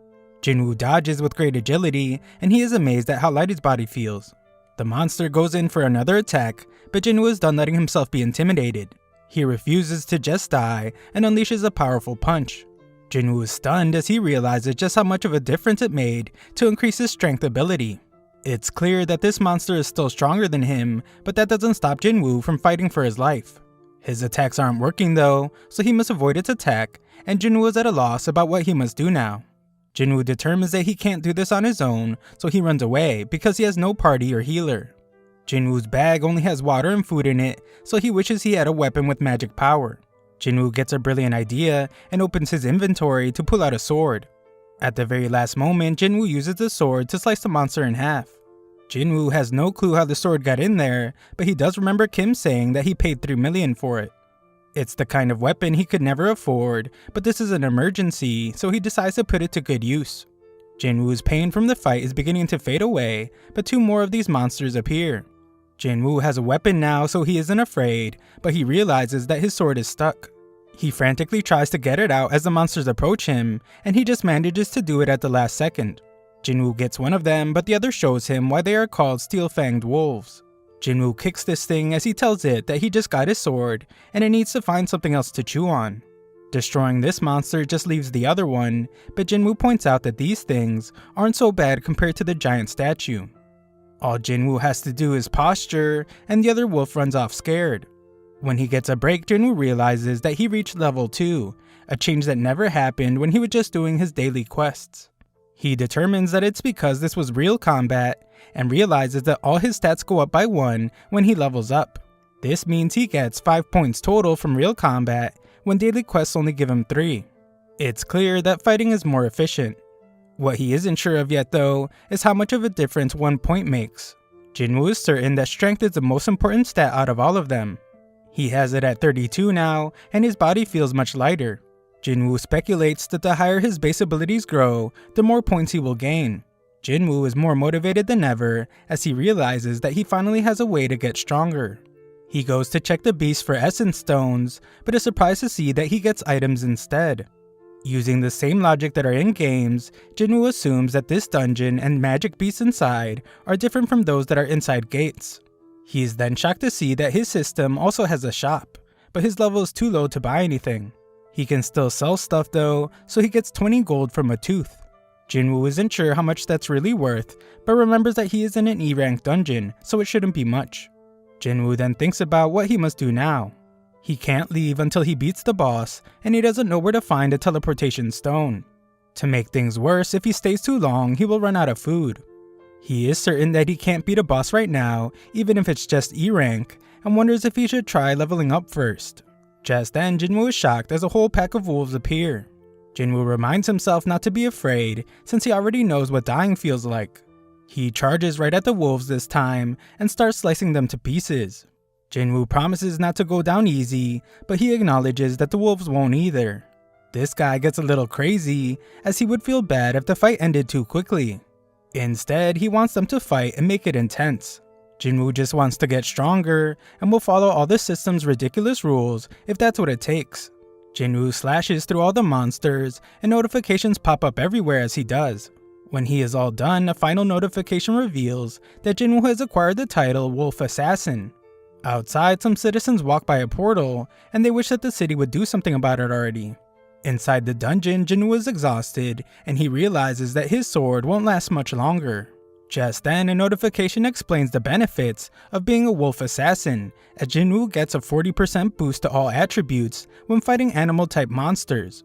Jinwoo dodges with great agility, and he is amazed at how light his body feels. The monster goes in for another attack, but Jinwoo is done letting himself be intimidated. He refuses to just die, and unleashes a powerful punch. Jinwoo is stunned as he realizes just how much of a difference it made to increase his strength ability. It's clear that this monster is still stronger than him, but that doesn't stop Jinwoo from fighting for his life. His attacks aren't working though, so he must avoid its attack, and Jinwoo is at a loss about what he must do now. Jinwoo determines that he can't do this on his own, so he runs away because he has no party or healer. Jinwoo's bag only has water and food in it, so he wishes he had a weapon with magic power. Jinwoo gets a brilliant idea and opens his inventory to pull out a sword. At the very last moment, Jinwoo uses the sword to slice the monster in half. Jinwoo has no clue how the sword got in there, but he does remember Kim saying that he paid 3 million for it. It's the kind of weapon he could never afford, but this is an emergency, so he decides to put it to good use. Jinwoo's pain from the fight is beginning to fade away, but 2 more of these monsters appear. Jinwoo has a weapon now, so he isn't afraid, but he realizes that his sword is stuck. He frantically tries to get it out as the monsters approach him, and he just manages to do it at the last second. Jinwoo gets one of them, but the other shows him why they are called steel-fanged wolves. Jinwoo kicks this thing as he tells it that he just got his sword, and it needs to find something else to chew on. Destroying this monster just leaves the other one, but Jinwoo points out that these things aren't so bad compared to the giant statue. All Jinwoo has to do is posture, and the other wolf runs off scared. When he gets a break, Jinwoo realizes that he reached level 2, a change that never happened when he was just doing his daily quests. He determines that it's because this was real combat, and realizes that all his stats go up by 1 when he levels up. This means he gets 5 points total from real combat, when daily quests only give him 3. It's clear that fighting is more efficient. What he isn't sure of yet though, is how much of a difference 1 point makes. Jinwoo is certain that strength is the most important stat out of all of them. He has it at 32 now, and his body feels much lighter. Jinwoo speculates that the higher his base abilities grow, the more points he will gain. Jinwoo is more motivated than ever, as he realizes that he finally has a way to get stronger. He goes to check the beast for essence stones, but is surprised to see that he gets items instead. Using the same logic that are in games, Jinwoo assumes that this dungeon and magic beasts inside are different from those that are inside gates. He is then shocked to see that his system also has a shop, but his level is too low to buy anything. He can still sell stuff though, so he gets 20 gold from a tooth. Jinwoo isn't sure how much that's really worth, but remembers that he is in an E-rank dungeon, so it shouldn't be much. Jinwoo then thinks about what he must do now. He can't leave until he beats the boss, and he doesn't know where to find a teleportation stone. To make things worse, if he stays too long, he will run out of food. He is certain that he can't beat a boss right now, even if it's just E rank, and wonders if he should try leveling up first. Just then, Jinwoo is shocked as a whole pack of wolves appear. Jinwoo reminds himself not to be afraid, since he already knows what dying feels like. He charges right at the wolves this time and starts slicing them to pieces. Jinwoo promises not to go down easy, but he acknowledges that the wolves won't either. This guy gets a little crazy, as he would feel bad if the fight ended too quickly. Instead, he wants them to fight and make it intense. Jinwoo just wants to get stronger and will follow all the system's ridiculous rules if that's what it takes. Jinwoo slashes through all the monsters and notifications pop up everywhere as he does. When he is all done, a final notification reveals that Jinwoo has acquired the title Wolf Assassin. Outside, some citizens walk by a portal and they wish that the city would do something about it already. Inside the dungeon, Jinwoo is exhausted and he realizes that his sword won't last much longer. Just then, a notification explains the benefits of being a wolf assassin, as Jinwoo gets a 40% boost to all attributes when fighting animal-type monsters.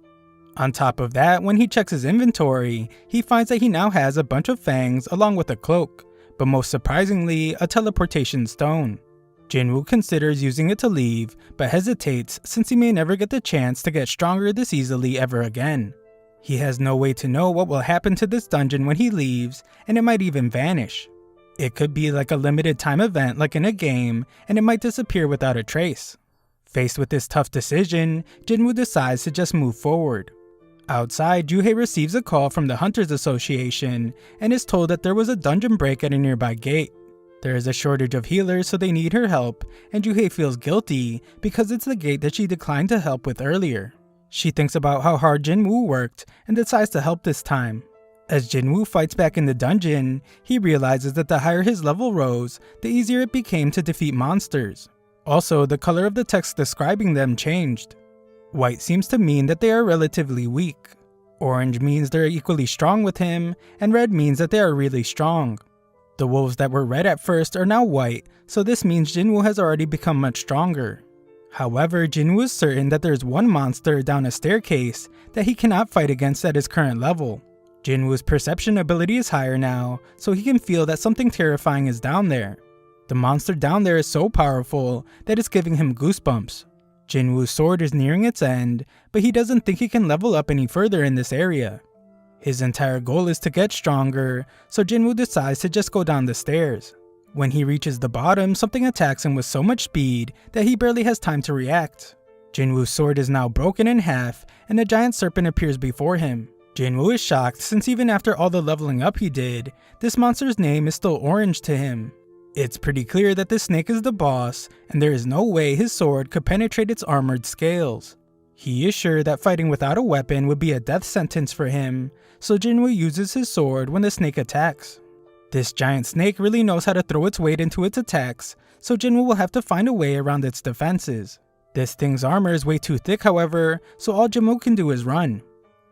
On top of that, when he checks his inventory, he finds that he now has a bunch of fangs along with a cloak, but most surprisingly, a teleportation stone. Jinwoo considers using it to leave, but hesitates since he may never get the chance to get stronger this easily ever again. He has no way to know what will happen to this dungeon when he leaves, and it might even vanish. It could be like a limited time event like in a game, and it might disappear without a trace. Faced with this tough decision, Jinwoo decides to just move forward. Outside, Juhei receives a call from the Hunters Association and is told that there was a dungeon break at a nearby gate. There is a shortage of healers, so they need her help, and Juhei feels guilty because it's the gate that she declined to help with earlier. She thinks about how hard Jinwoo worked and decides to help this time. As Jinwoo fights back in the dungeon, he realizes that the higher his level rose, the easier it became to defeat monsters. Also, the color of the text describing them changed. White seems to mean that they are relatively weak. Orange means they're equally strong with him, and red means that they are really strong. The wolves that were red at first are now white, so this means Jinwoo has already become much stronger. However, Jinwoo is certain that there's one monster down a staircase that he cannot fight against at his current level. Jinwoo's perception ability is higher now, so he can feel that something terrifying is down there. The monster down there is so powerful that it's giving him goosebumps. Jinwoo's sword is nearing its end, but he doesn't think he can level up any further in this area. His entire goal is to get stronger, so Jinwoo decides to just go down the stairs. When he reaches the bottom, something attacks him with so much speed that he barely has time to react. Jinwoo's sword is now broken in half, and a giant serpent appears before him. Jinwoo is shocked since even after all the leveling up he did, this monster's name is still orange to him. It's pretty clear that this snake is the boss, and there is no way his sword could penetrate its armored scales. He is sure that fighting without a weapon would be a death sentence for him, so Jinwoo uses his sword when the snake attacks. This giant snake really knows how to throw its weight into its attacks, so Jinwoo will have to find a way around its defenses. This thing's armor is way too thick, however, so all Jinwoo can do is run.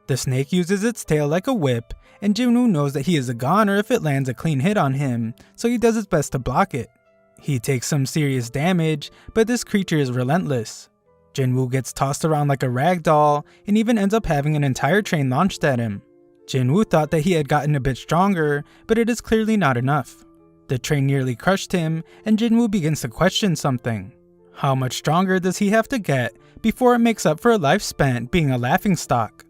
The snake uses its tail like a whip, and Jinwoo knows that he is a goner if it lands a clean hit on him, so he does his best to block it. He takes some serious damage, but this creature is relentless. Jinwoo gets tossed around like a rag doll, and even ends up having an entire train launched at him. Jinwoo thought that he had gotten a bit stronger, but it is clearly not enough. The train nearly crushed him, and Jinwoo begins to question something. How much stronger does he have to get before it makes up for a life spent being a laughingstock?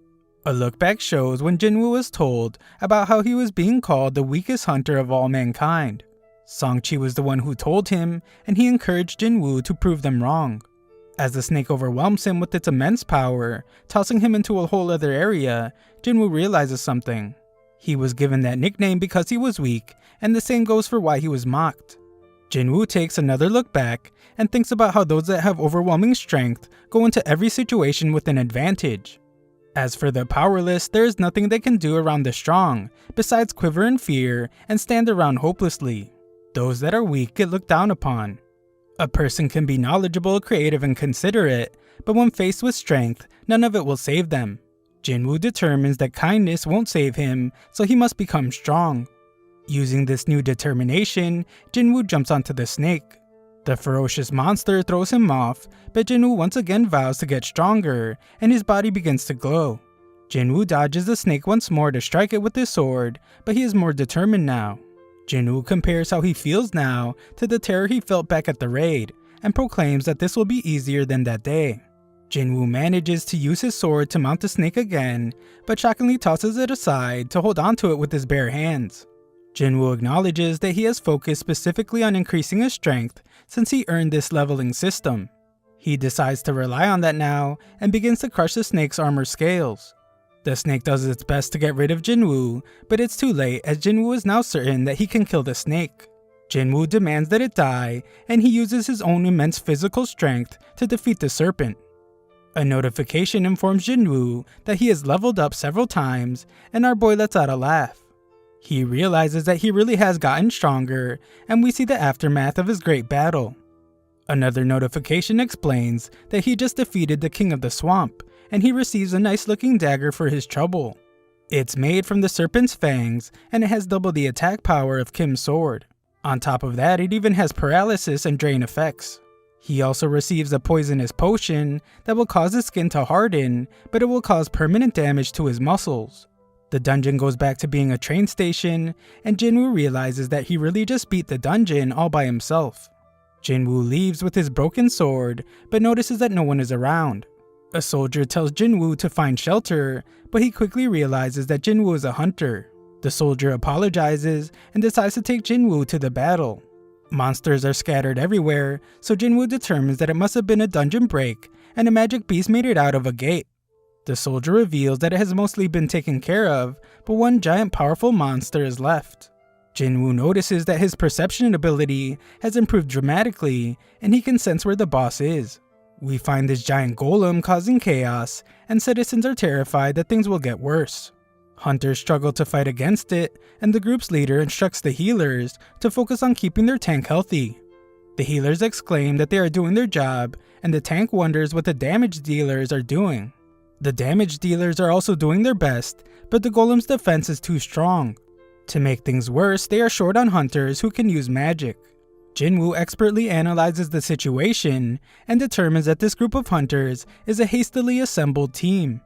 A look back shows when Jinwoo was told about how he was being called the weakest hunter of all mankind. Songchi was the one who told him, and he encouraged Jinwoo to prove them wrong. As the snake overwhelms him with its immense power, tossing him into a whole other area, Jinwoo realizes something. He was given that nickname because he was weak, and the same goes for why he was mocked. Jinwoo takes another look back and thinks about how those that have overwhelming strength go into every situation with an advantage. As for the powerless, there is nothing they can do around the strong, besides quiver in fear and stand around hopelessly. Those that are weak get looked down upon. A person can be knowledgeable, creative, and considerate, but when faced with strength, none of it will save them. Jinwoo determines that kindness won't save him, so he must become strong. Using this new determination, Jinwoo jumps onto the snake. The ferocious monster throws him off, but Jinwoo once again vows to get stronger, and his body begins to glow. Jinwoo dodges the snake once more to strike it with his sword, but he is more determined now. Jinwoo compares how he feels now to the terror he felt back at the raid, and proclaims that this will be easier than that day. Jinwoo manages to use his sword to mount the snake again, but shockingly tosses it aside to hold onto it with his bare hands. Jinwoo acknowledges that he has focused specifically on increasing his strength since he earned this leveling system. He decides to rely on that now and begins to crush the snake's armor scales. The snake does its best to get rid of Jinwoo, but it's too late as Jinwoo is now certain that he can kill the snake. Jinwoo demands that it die, and he uses his own immense physical strength to defeat the serpent. A notification informs Jinwoo that he has leveled up several times, and our boy lets out a laugh. He realizes that he really has gotten stronger, and we see the aftermath of his great battle. Another notification explains that he just defeated the king of the swamp, and he receives a nice looking dagger for his trouble. It's made from the serpent's fangs, and it has double the attack power of Kim's sword. On top of that, it even has paralysis and drain effects. He also receives a poisonous potion that will cause his skin to harden, but it will cause permanent damage to his muscles. The dungeon goes back to being a train station, and Jinwoo realizes that he really just beat the dungeon all by himself. Jinwoo leaves with his broken sword, but notices that no one is around. A soldier tells Jinwoo to find shelter, but he quickly realizes that Jinwoo is a hunter. The soldier apologizes and decides to take Jinwoo to the battle. Monsters are scattered everywhere, so Jinwoo determines that it must have been a dungeon break, and a magic beast made it out of a gate. The soldier reveals that it has mostly been taken care of, but one giant powerful monster is left. Jinwoo notices that his perception ability has improved dramatically, and he can sense where the boss is. We find this giant golem causing chaos, and citizens are terrified that things will get worse. Hunters struggle to fight against it, and the group's leader instructs the healers to focus on keeping their tank healthy. The healers exclaim that they are doing their job, and the tank wonders what the damage dealers are doing. The damage dealers are also doing their best, but the golem's defense is too strong. To make things worse, they are short on hunters who can use magic. Jinwoo expertly analyzes the situation and determines that this group of hunters is a hastily assembled team.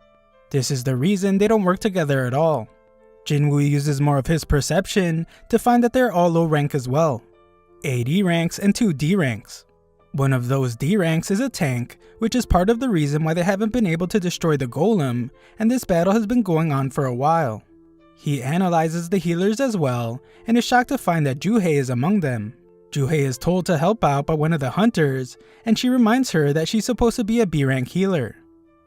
This is the reason they don't work together at all. Jinwoo uses more of his perception to find that they're all low rank as well. 8 E ranks and 2 D ranks. One of those D ranks is a tank, which is part of the reason why they haven't been able to destroy the golem, and this battle has been going on for a while. He analyzes the healers as well, and is shocked to find that Juhei is among them. Juhei is told to help out by one of the hunters, and she reminds her that she's supposed to be a B rank healer.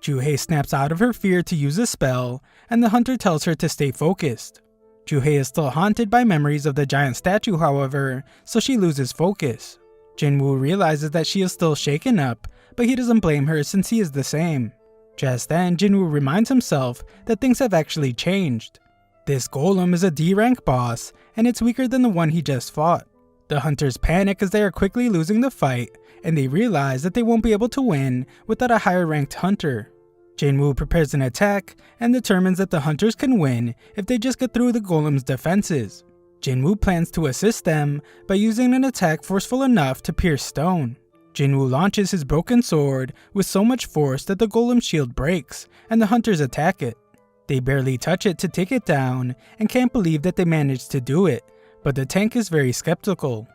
Juhei snaps out of her fear to use a spell, and the hunter tells her to stay focused. Juhei is still haunted by memories of the giant statue, however, so she loses focus. Jinwoo realizes that she is still shaken up, but he doesn't blame her since he is the same. Just then, Jinwoo reminds himself that things have actually changed. This golem is a D rank boss, and it's weaker than the one he just fought. The hunters panic as they are quickly losing the fight, and they realize that they won't be able to win without a higher ranked hunter. Jinwoo prepares an attack and determines that the hunters can win if they just get through the golem's defenses. Jinwoo plans to assist them by using an attack forceful enough to pierce stone. Jinwoo launches his broken sword with so much force that the golem's shield breaks, and the hunters attack it. They barely touch it to take it down, and can't believe that they managed to do it, but the tank is very skeptical.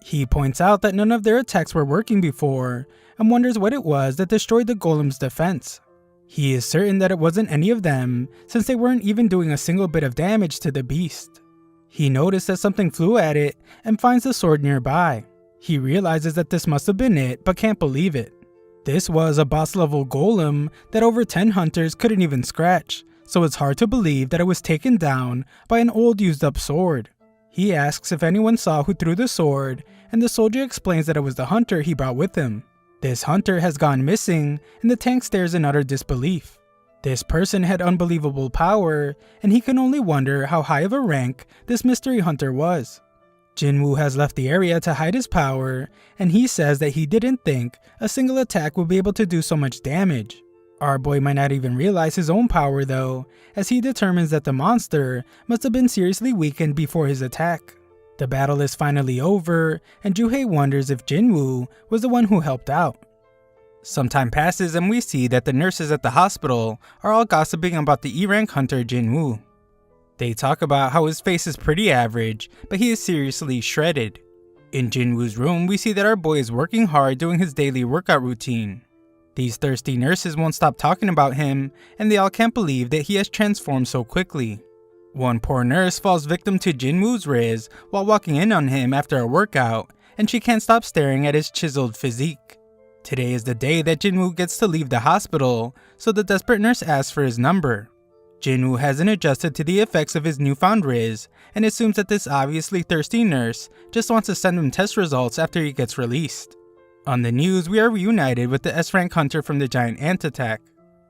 He points out that none of their attacks were working before, and wonders what it was that destroyed the golem's defense. He is certain that it wasn't any of them, since they weren't even doing a single bit of damage to the beast. He noticed that something flew at it, and finds the sword nearby. He realizes that this must have been it, but can't believe it. This was a boss level golem that over 10 hunters couldn't even scratch, so it's hard to believe that it was taken down by an old used up sword. He asks if anyone saw who threw the sword, and the soldier explains that it was the hunter he brought with him. This hunter has gone missing, and the tank stares in utter disbelief. This person had unbelievable power, and he can only wonder how high of a rank this mystery hunter was. Jinwoo has left the area to hide his power, and he says that he didn't think a single attack would be able to do so much damage. Our boy might not even realize his own power though, as he determines that the monster must have been seriously weakened before his attack. The battle is finally over, and Juhei wonders if Jinwoo was the one who helped out. Some time passes and we see that the nurses at the hospital are all gossiping about the E-rank hunter Jinwoo. They talk about how his face is pretty average, but he is seriously shredded. In Jinwoo's room, we see that our boy is working hard doing his daily workout routine. These thirsty nurses won't stop talking about him, and they all can't believe that he has transformed so quickly. One poor nurse falls victim to Jinwoo's riz while walking in on him after a workout, and she can't stop staring at his chiseled physique. Today is the day that Jinwoo gets to leave the hospital, so the desperate nurse asks for his number. Jinwoo hasn't adjusted to the effects of his newfound riz, and assumes that this obviously thirsty nurse just wants to send him test results after he gets released. On the news, we are reunited with the S-rank hunter from the giant ant attack.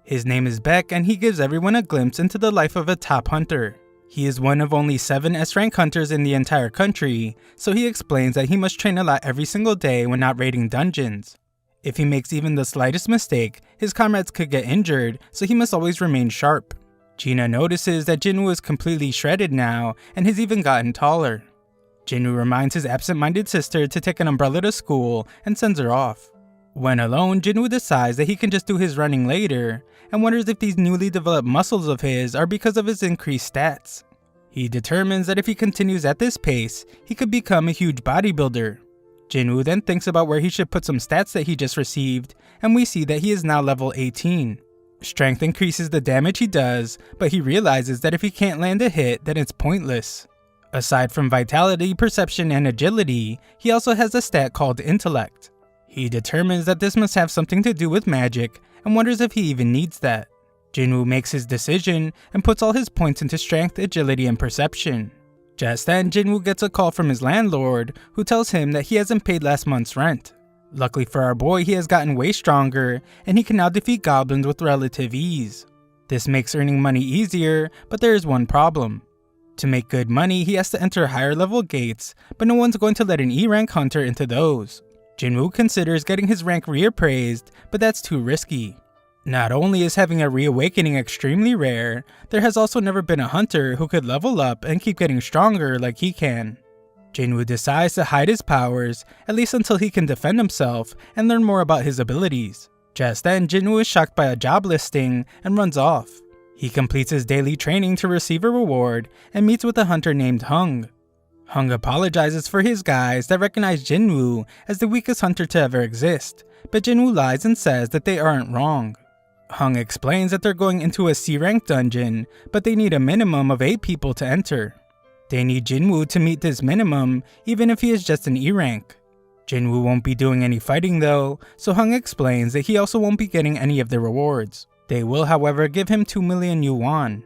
His name is Beck, and he gives everyone a glimpse into the life of a top hunter. He is one of only 7 S-rank hunters in the entire country, so he explains that he must train a lot every single day when not raiding dungeons. If he makes even the slightest mistake, his comrades could get injured, so he must always remain sharp. Gina notices that Jinwoo is completely shredded now, and has even gotten taller. Jinwoo reminds his absent-minded sister to take an umbrella to school and sends her off. When alone, Jinwoo decides that he can just do his running later, and wonders if these newly developed muscles of his are because of his increased stats. He determines that if he continues at this pace, he could become a huge bodybuilder. Jinwoo then thinks about where he should put some stats that he just received, and we see that he is now level 18. Strength increases the damage he does, but he realizes that if he can't land a hit, then it's pointless. Aside from vitality, perception, and agility, he also has a stat called intellect. He determines that this must have something to do with magic, and wonders if he even needs that. Jinwoo makes his decision, and puts all his points into strength, agility, and perception. Just then, Jinwoo gets a call from his landlord, who tells him that he hasn't paid last month's rent. Luckily for our boy, he has gotten way stronger, and he can now defeat goblins with relative ease. This makes earning money easier, but there is one problem. To make good money, he has to enter higher level gates, but no one's going to let an E-rank hunter into those. Jinwoo considers getting his rank reappraised, but that's too risky. Not only is having a reawakening extremely rare, there has also never been a hunter who could level up and keep getting stronger like he can. Jinwoo decides to hide his powers, at least until he can defend himself and learn more about his abilities. Just then, Jinwoo is shocked by a job listing and runs off. He completes his daily training to receive a reward and meets with a hunter named Hung. Hung apologizes for his guys that recognize Jinwoo as the weakest hunter to ever exist, but Jinwoo lies and says that they aren't wrong. Hung explains that they're going into a C-rank dungeon, but they need a minimum of 8 people to enter. They need Jinwoo to meet this minimum, even if he is just an E-rank. Jinwoo won't be doing any fighting though, so Hung explains that he also won't be getting any of the rewards. They will, however, give him 2 million yuan.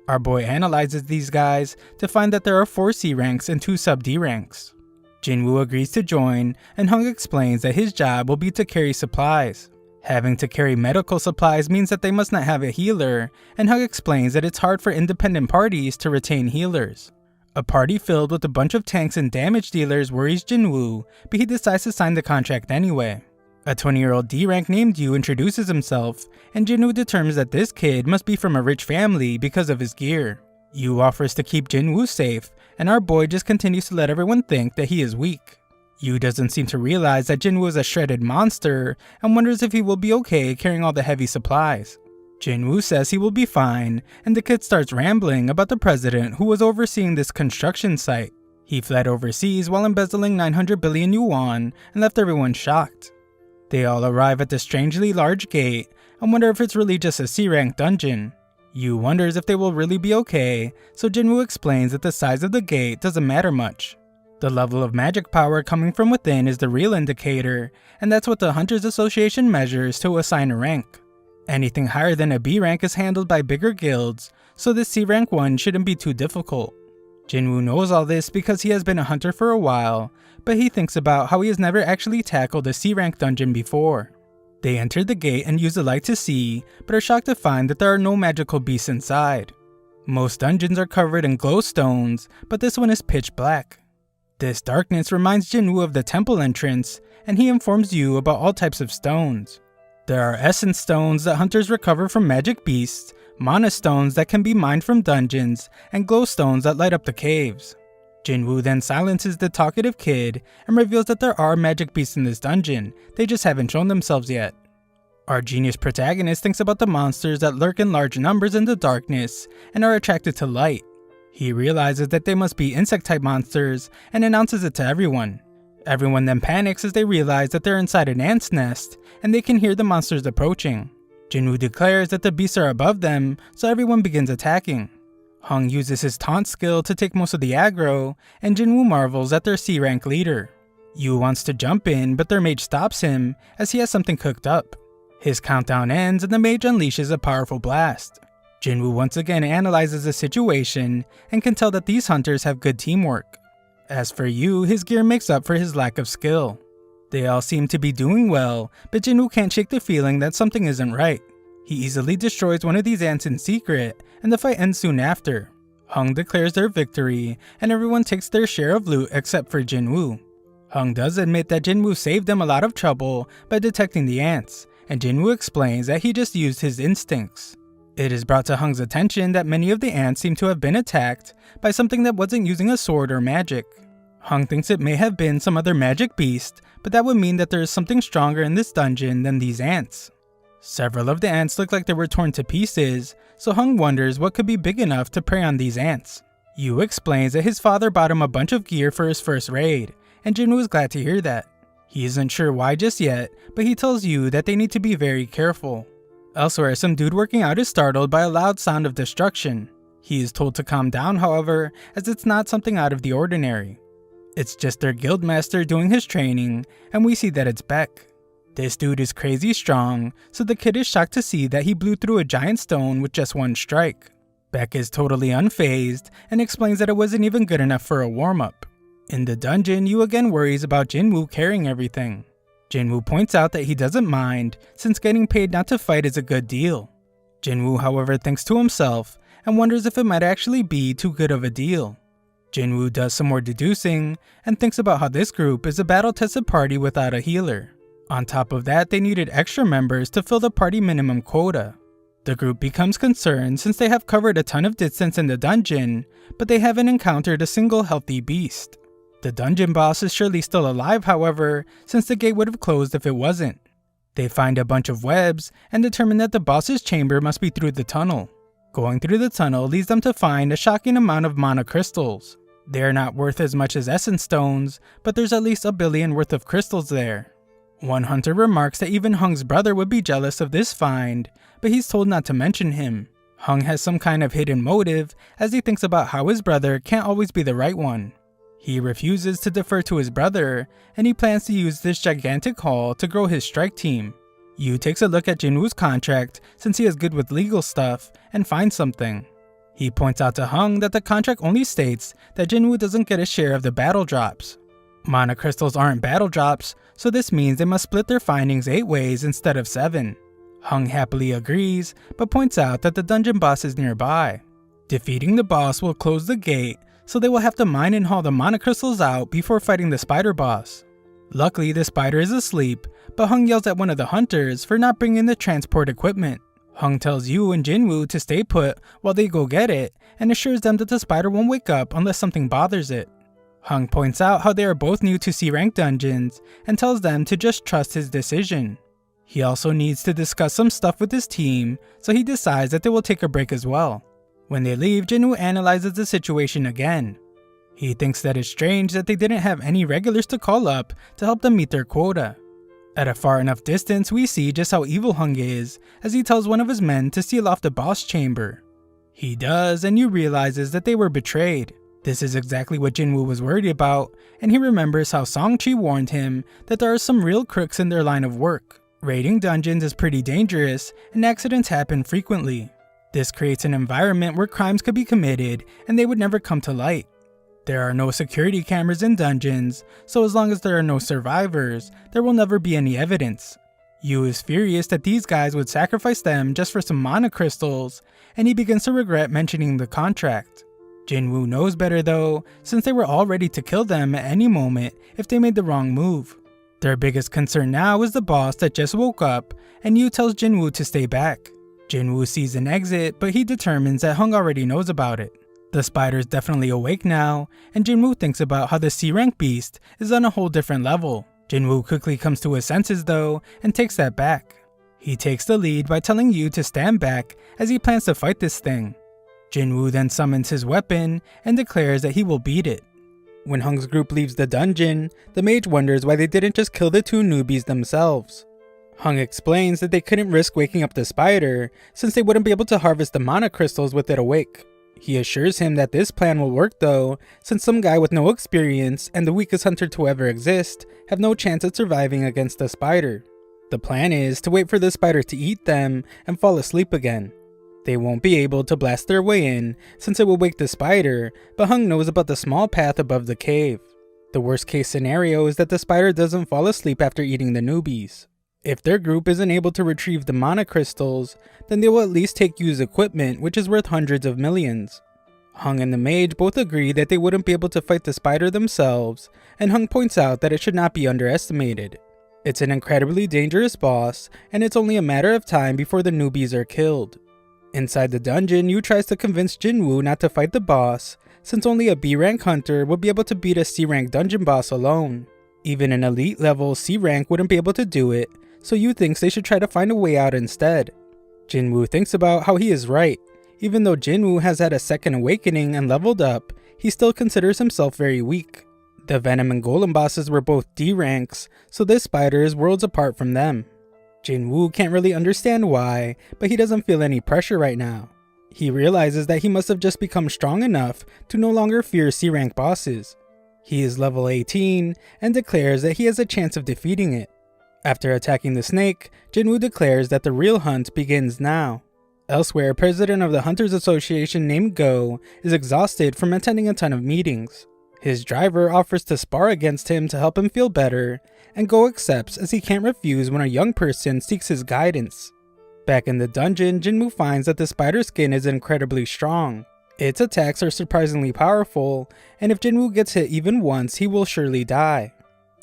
Our boy analyzes these guys to find that there are 4 C ranks and 2 sub-D ranks. Jinwoo agrees to join, and Hung explains that his job will be to carry supplies. Having to carry medical supplies means that they must not have a healer, and Hung explains that it's hard for independent parties to retain healers. A party filled with a bunch of tanks and damage dealers worries Jinwoo, but he decides to sign the contract anyway. A 20-year-old D-rank named Yu introduces himself, and Jinwoo determines that this kid must be from a rich family because of his gear. Yu offers to keep Jinwoo safe, and our boy just continues to let everyone think that he is weak. Yu doesn't seem to realize that Jinwoo is a shredded monster, and wonders if he will be okay carrying all the heavy supplies. Jinwoo says he will be fine, and the kid starts rambling about the president who was overseeing this construction site. He fled overseas while embezzling 900 billion yuan and left everyone shocked. They all arrive at the strangely large gate and wonder if it's really just a C-rank dungeon. Yu wonders if they will really be okay, so Jinwoo explains that the size of the gate doesn't matter much. The level of magic power coming from within is the real indicator, and that's what the Hunters Association measures to assign a rank. Anything higher than a B rank is handled by bigger guilds, so this C rank one shouldn't be too difficult. Jinwoo knows all this because he has been a hunter for a while, but he thinks about how he has never actually tackled a C rank dungeon before. They enter the gate and use the light to see, but are shocked to find that there are no magical beasts inside. Most dungeons are covered in glowstones, but this one is pitch black. This darkness reminds Jinwoo of the temple entrance, and he informs Yu about all types of stones. There are essence stones that hunters recover from magic beasts, mana stones that can be mined from dungeons, and glowstones that light up the caves. Jinwoo then silences the talkative kid and reveals that there are magic beasts in this dungeon, they just haven't shown themselves yet. Our genius protagonist thinks about the monsters that lurk in large numbers in the darkness and are attracted to light. He realizes that they must be insect-type monsters and announces it to everyone. Everyone then panics as they realize that they're inside an ant's nest and they can hear the monsters approaching. Jinwoo declares that the beasts are above them, so everyone begins attacking. Hong uses his taunt skill to take most of the aggro, and Jinwoo marvels at their C-rank leader. Yu wants to jump in, but their mage stops him as he has something cooked up. His countdown ends and the mage unleashes a powerful blast. Jinwoo once again analyzes the situation and can tell that these hunters have good teamwork. As for Yu, his gear makes up for his lack of skill. They all seem to be doing well, but Jinwoo can't shake the feeling that something isn't right. He easily destroys one of these ants in secret, and the fight ends soon after. Hong declares their victory, and everyone takes their share of loot except for Jinwoo. Hong does admit that Jinwoo saved them a lot of trouble by detecting the ants, and Jinwoo explains that he just used his instincts. It is brought to Hong's attention that many of the ants seem to have been attacked by something that wasn't using a sword or magic. Hong thinks it may have been some other magic beast, but that would mean that there is something stronger in this dungeon than these ants. Several of the ants look like they were torn to pieces, so Hong wonders what could be big enough to prey on these ants. Yu explains that his father bought him a bunch of gear for his first raid, and Jinwoo is glad to hear that. He isn't sure why just yet, but he tells Yu that they need to be very careful. Elsewhere, some dude working out is startled by a loud sound of destruction. He is told to calm down, however, as it's not something out of the ordinary. It's just their guildmaster doing his training, and we see that it's Beck. This dude is crazy strong, so the kid is shocked to see that he blew through a giant stone with just one strike. Beck is totally unfazed and explains that it wasn't even good enough for a warm-up. In the dungeon, Yu again worries about Jinwoo carrying everything. Jinwoo points out that he doesn't mind, since getting paid not to fight is a good deal. Jinwoo, however, thinks to himself and wonders if it might actually be too good of a deal. Jinwoo does some more deducing and thinks about how this group is a battle-tested party without a healer. On top of that, they needed extra members to fill the party minimum quota. The group becomes concerned since they have covered a ton of distance in the dungeon, but they haven't encountered a single healthy beast. The dungeon boss is surely still alive, however, since the gate would have closed if it wasn't. They find a bunch of webs and determine that the boss's chamber must be through the tunnel. Going through the tunnel leads them to find a shocking amount of mana crystals. They are not worth as much as essence stones, but there's at least 1 billion worth of crystals there. One hunter remarks that even Hong's brother would be jealous of this find, but he's told not to mention him. Hong has some kind of hidden motive as he thinks about how his brother can't always be the right one. He refuses to defer to his brother, and he plans to use this gigantic haul to grow his strike team. Yu takes a look at Jinwoo's contract since he is good with legal stuff and finds something. He points out to Hong that the contract only states that Jinwoo doesn't get a share of the battle drops. Mana crystals aren't battle drops, so this means they must split their findings 8 ways instead of 7. Hong happily agrees, but points out that the dungeon boss is nearby. Defeating the boss will close the gate, so they will have to mine and haul the mana crystals out before fighting the spider boss. Luckily, the spider is asleep, but Hong yells at one of the hunters for not bringing the transport equipment. Hong tells Yu and Jinwoo to stay put while they go get it, and assures them that the spider won't wake up unless something bothers it. Hong points out how they are both new to C-rank dungeons, and tells them to just trust his decision. He also needs to discuss some stuff with his team, so he decides that they will take a break as well. When they leave, Jinwoo analyzes the situation again. He thinks that it's strange that they didn't have any regulars to call up to help them meet their quota. At a far enough distance, we see just how evil Hong is, as he tells one of his men to seal off the boss chamber. He does, and Yu realizes that they were betrayed. This is exactly what Jinwoo was worried about, and he remembers how Song-Chi warned him that there are some real crooks in their line of work. Raiding dungeons is pretty dangerous, and accidents happen frequently. This creates an environment where crimes could be committed, and they would never come to light. There are no security cameras in dungeons, so as long as there are no survivors, there will never be any evidence. Yu is furious that these guys would sacrifice them just for some mana crystals, and he begins to regret mentioning the contract. Jinwoo knows better though, since they were all ready to kill them at any moment if they made the wrong move. Their biggest concern now is the boss that just woke up, and Yu tells Jinwoo to stay back. Jinwoo sees an exit, but he determines that Hong already knows about it. The spider is definitely awake now, and Jinwoo thinks about how the C-rank beast is on a whole different level. Jinwoo quickly comes to his senses though, and takes that back. He takes the lead by telling Yu to stand back as he plans to fight this thing. Jinwoo then summons his weapon and declares that he will beat it. When Hung's group leaves the dungeon, the mage wonders why they didn't just kill the two newbies themselves. Hung explains that they couldn't risk waking up the spider since they wouldn't be able to harvest the mana crystals with it awake. He assures him that this plan will work though, since some guy with no experience and the weakest hunter to ever exist have no chance at surviving against the spider. The plan is to wait for the spider to eat them and fall asleep again. They won't be able to blast their way in since it will wake the spider, but Hung knows about the small path above the cave. The worst case scenario is that the spider doesn't fall asleep after eating the newbies. If their group isn't able to retrieve the mana crystals, then they will at least take Yu's equipment, which is worth hundreds of millions. Hung and the mage both agree that they wouldn't be able to fight the spider themselves, and Hung points out that it should not be underestimated. It's an incredibly dangerous boss, and it's only a matter of time before the newbies are killed. Inside the dungeon, Yu tries to convince Jinwoo not to fight the boss, since only a B-rank hunter would be able to beat a C-rank dungeon boss alone. Even an elite level C-rank wouldn't be able to do it, so Yu thinks they should try to find a way out instead. Jinwoo thinks about how he is right. Even though Jinwoo has had a second awakening and leveled up, he still considers himself very weak. The Venom and Golem bosses were both D ranks, so this spider is worlds apart from them. Jinwoo can't really understand why, but he doesn't feel any pressure right now. He realizes that he must have just become strong enough to no longer fear C-rank bosses. He is level 18 and declares that he has a chance of defeating it. After attacking the snake, Jinwoo declares that the real hunt begins now. Elsewhere, President of the Hunters Association named Go is exhausted from attending a ton of meetings. His driver offers to spar against him to help him feel better, and Go accepts as he can't refuse when a young person seeks his guidance. Back in the dungeon, Jinwoo finds that the spider skin is incredibly strong. Its attacks are surprisingly powerful, and if Jinwoo gets hit even once, he will surely die.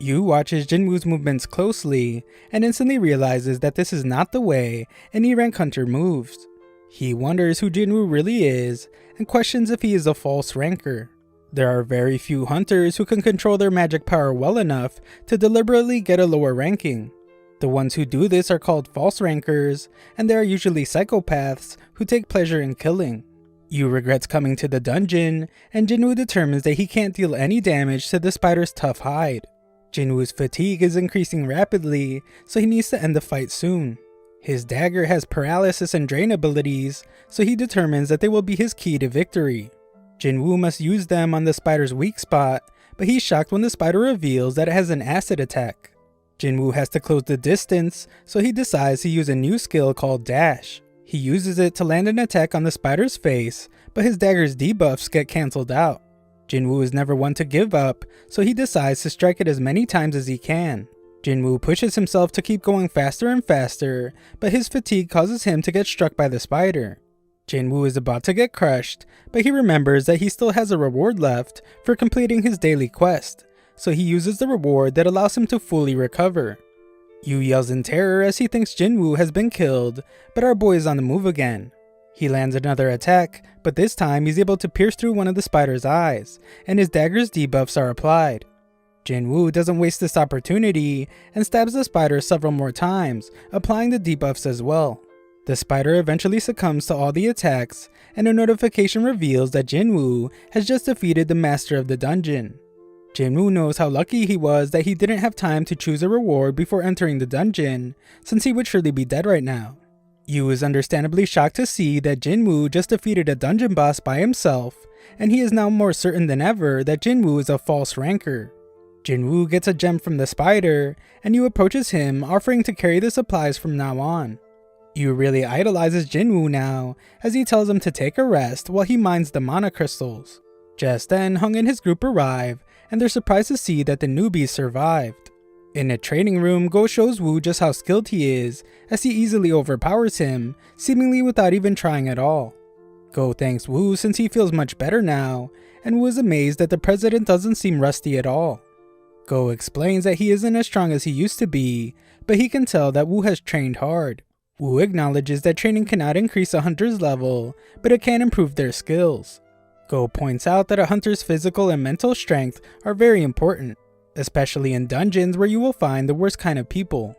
Yu watches Jinwoo's movements closely, and instantly realizes that this is not the way an E-rank hunter moves. He wonders who Jinwoo really is, and questions if he is a false ranker. There are very few hunters who can control their magic power well enough to deliberately get a lower ranking. The ones who do this are called false rankers, and they are usually psychopaths who take pleasure in killing. Yu regrets coming to the dungeon, and Jinwoo determines that he can't deal any damage to the spider's tough hide. Jinwoo's fatigue is increasing rapidly, so he needs to end the fight soon. His dagger has paralysis and drain abilities, so he determines that they will be his key to victory. Jinwoo must use them on the spider's weak spot, but he's shocked when the spider reveals that it has an acid attack. Jinwoo has to close the distance, so he decides to use a new skill called Dash. He uses it to land an attack on the spider's face, but his dagger's debuffs get cancelled out. Jinwoo is never one to give up, so he decides to strike it as many times as he can. Jinwoo pushes himself to keep going faster and faster, but his fatigue causes him to get struck by the spider. Jinwoo is about to get crushed, but he remembers that he still has a reward left for completing his daily quest, so he uses the reward that allows him to fully recover. Yu yells in terror as he thinks Jinwoo has been killed, but our boy is on the move again. He lands another attack, but this time he's able to pierce through one of the spider's eyes, and his dagger's debuffs are applied. Jinwoo doesn't waste this opportunity and stabs the spider several more times, applying the debuffs as well. The spider eventually succumbs to all the attacks, and a notification reveals that Jinwoo has just defeated the master of the dungeon. Jinwoo knows how lucky he was that he didn't have time to choose a reward before entering the dungeon, since he would surely be dead right now. Yu is understandably shocked to see that Jinwoo just defeated a dungeon boss by himself, and he is now more certain than ever that Jinwoo is a false ranker. Jinwoo gets a gem from the spider, and Yu approaches him, offering to carry the supplies from now on. Yu really idolizes Jinwoo now, as he tells him to take a rest while he mines the mana crystals. Just then, Hung and his group arrive, and they're surprised to see that the newbies survived. In a training room, Go shows Wu just how skilled he is, as he easily overpowers him, seemingly without even trying at all. Go thanks Wu since he feels much better now, and Wu is amazed that the president doesn't seem rusty at all. Go explains that he isn't as strong as he used to be, but he can tell that Wu has trained hard. Wu acknowledges that training cannot increase a hunter's level, but it can improve their skills. Go points out that a hunter's physical and mental strength are very important, especially in dungeons where you will find the worst kind of people.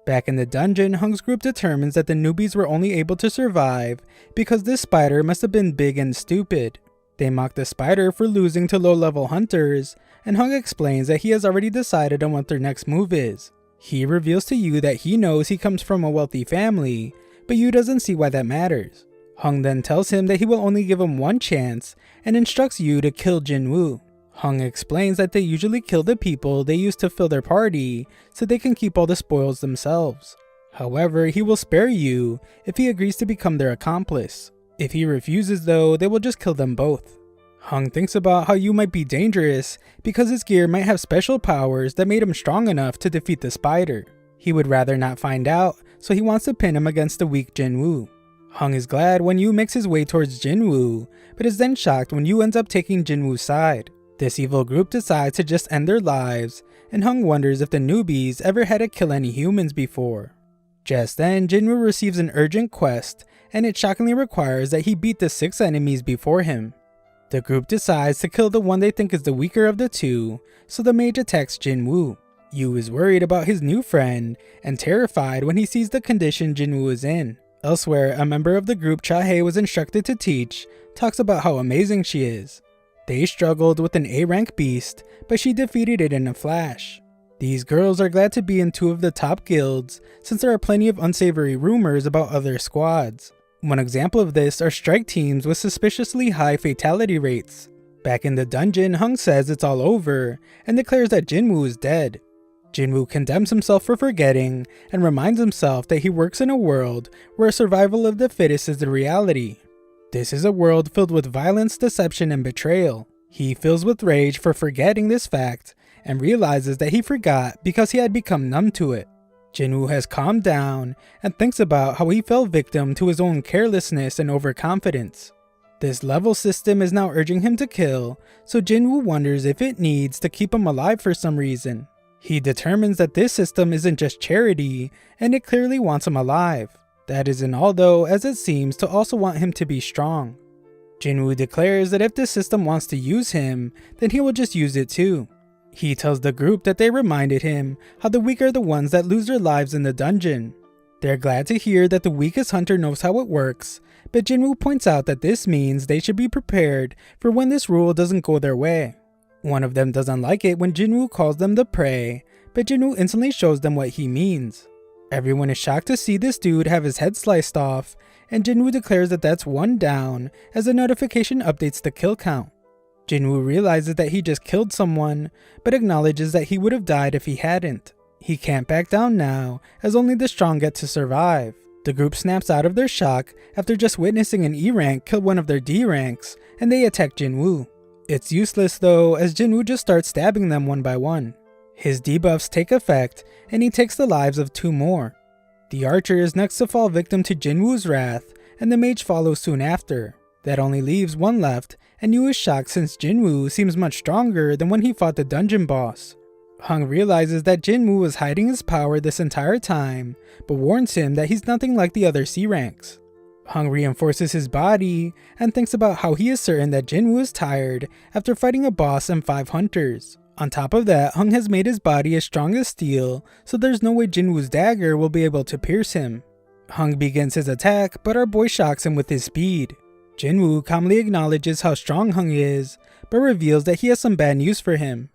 Back in the dungeon, Hung's group determines that the newbies were only able to survive because this spider must have been big and stupid. They mock the spider for losing to low-level hunters, and Hung explains that he has already decided on what their next move is. He reveals to Yu that he knows he comes from a wealthy family, but Yu doesn't see why that matters. Hung then tells him that he will only give him one chance and instructs Yu to kill Jinwoo. Hung explains that they usually kill the people they use to fill their party so they can keep all the spoils themselves. However, he will spare Yu if he agrees to become their accomplice. If he refuses though, they will just kill them both. Hung thinks about how Yu might be dangerous because his gear might have special powers that made him strong enough to defeat the spider. He would rather not find out, so he wants to pin him against the weak Jinwoo. Hung is glad when Yu makes his way towards Jinwoo, but is then shocked when Yu ends up taking Jinwoo's side. This evil group decides to just end their lives, and Hung wonders if the newbies ever had to kill any humans before. Just then, Jinwoo receives an urgent quest, and it shockingly requires that he beat the 6 enemies before him. The group decides to kill the one they think is the weaker of the two, so the mage attacks Jinwoo. Yu is worried about his new friend, and terrified when he sees the condition Jinwoo is in. Elsewhere, a member of the group Cha-Hae was instructed to teach, talks about how amazing she is. They struggled with an A-rank beast, but she defeated it in a flash. These girls are glad to be in 2 of the top guilds, since there are plenty of unsavory rumors about other squads. One example of this are strike teams with suspiciously high fatality rates. Back in the dungeon, Hung says it's all over, and declares that Jinwoo is dead. Jinwoo condemns himself for forgetting, and reminds himself that he works in a world where survival of the fittest is the reality. This is a world filled with violence, deception, and betrayal. He fills with rage for forgetting this fact, and realizes that he forgot because he had become numb to it. Jinwoo has calmed down, and thinks about how he fell victim to his own carelessness and overconfidence. This level system is now urging him to kill, so Jinwoo wonders if it needs to keep him alive for some reason. He determines that this system isn't just charity, and it clearly wants him alive. That isn't all though, as it seems to also want him to be strong. Jinwoo declares that if this system wants to use him, then he will just use it too. He tells the group that they reminded him how the weak are the ones that lose their lives in the dungeon. They're glad to hear that the weakest hunter knows how it works, but Jinwoo points out that this means they should be prepared for when this rule doesn't go their way. One of them doesn't like it when Jinwoo calls them the prey, but Jinwoo instantly shows them what he means. Everyone is shocked to see this dude have his head sliced off, and Jinwoo declares that that's 1 down as a notification updates the kill count. Jinwoo realizes that he just killed someone, but acknowledges that he would have died if he hadn't. He can't back down now, as only the strong get to survive. The group snaps out of their shock after just witnessing an E rank kill one of their D ranks, and they attack Jinwoo. It's useless though, as Jinwoo just starts stabbing them one by one. His debuffs take effect, and he takes the lives of 2 more. The archer is next to fall victim to Jinwoo's wrath, and the mage follows soon after. That only leaves 1 left, and Yu is shocked since Jinwoo seems much stronger than when he fought the dungeon boss. Hung realizes that Jinwoo was hiding his power this entire time, but warns him that he's nothing like the other C ranks. Hung reinforces his body, and thinks about how he is certain that Jinwoo is tired after fighting a boss and 5 hunters. On top of that, Hung has made his body as strong as steel, so there's no way Jinwoo's dagger will be able to pierce him. Hung begins his attack, but our boy shocks him with his speed. Jinwoo calmly acknowledges how strong Hung is, but reveals that he has some bad news for him.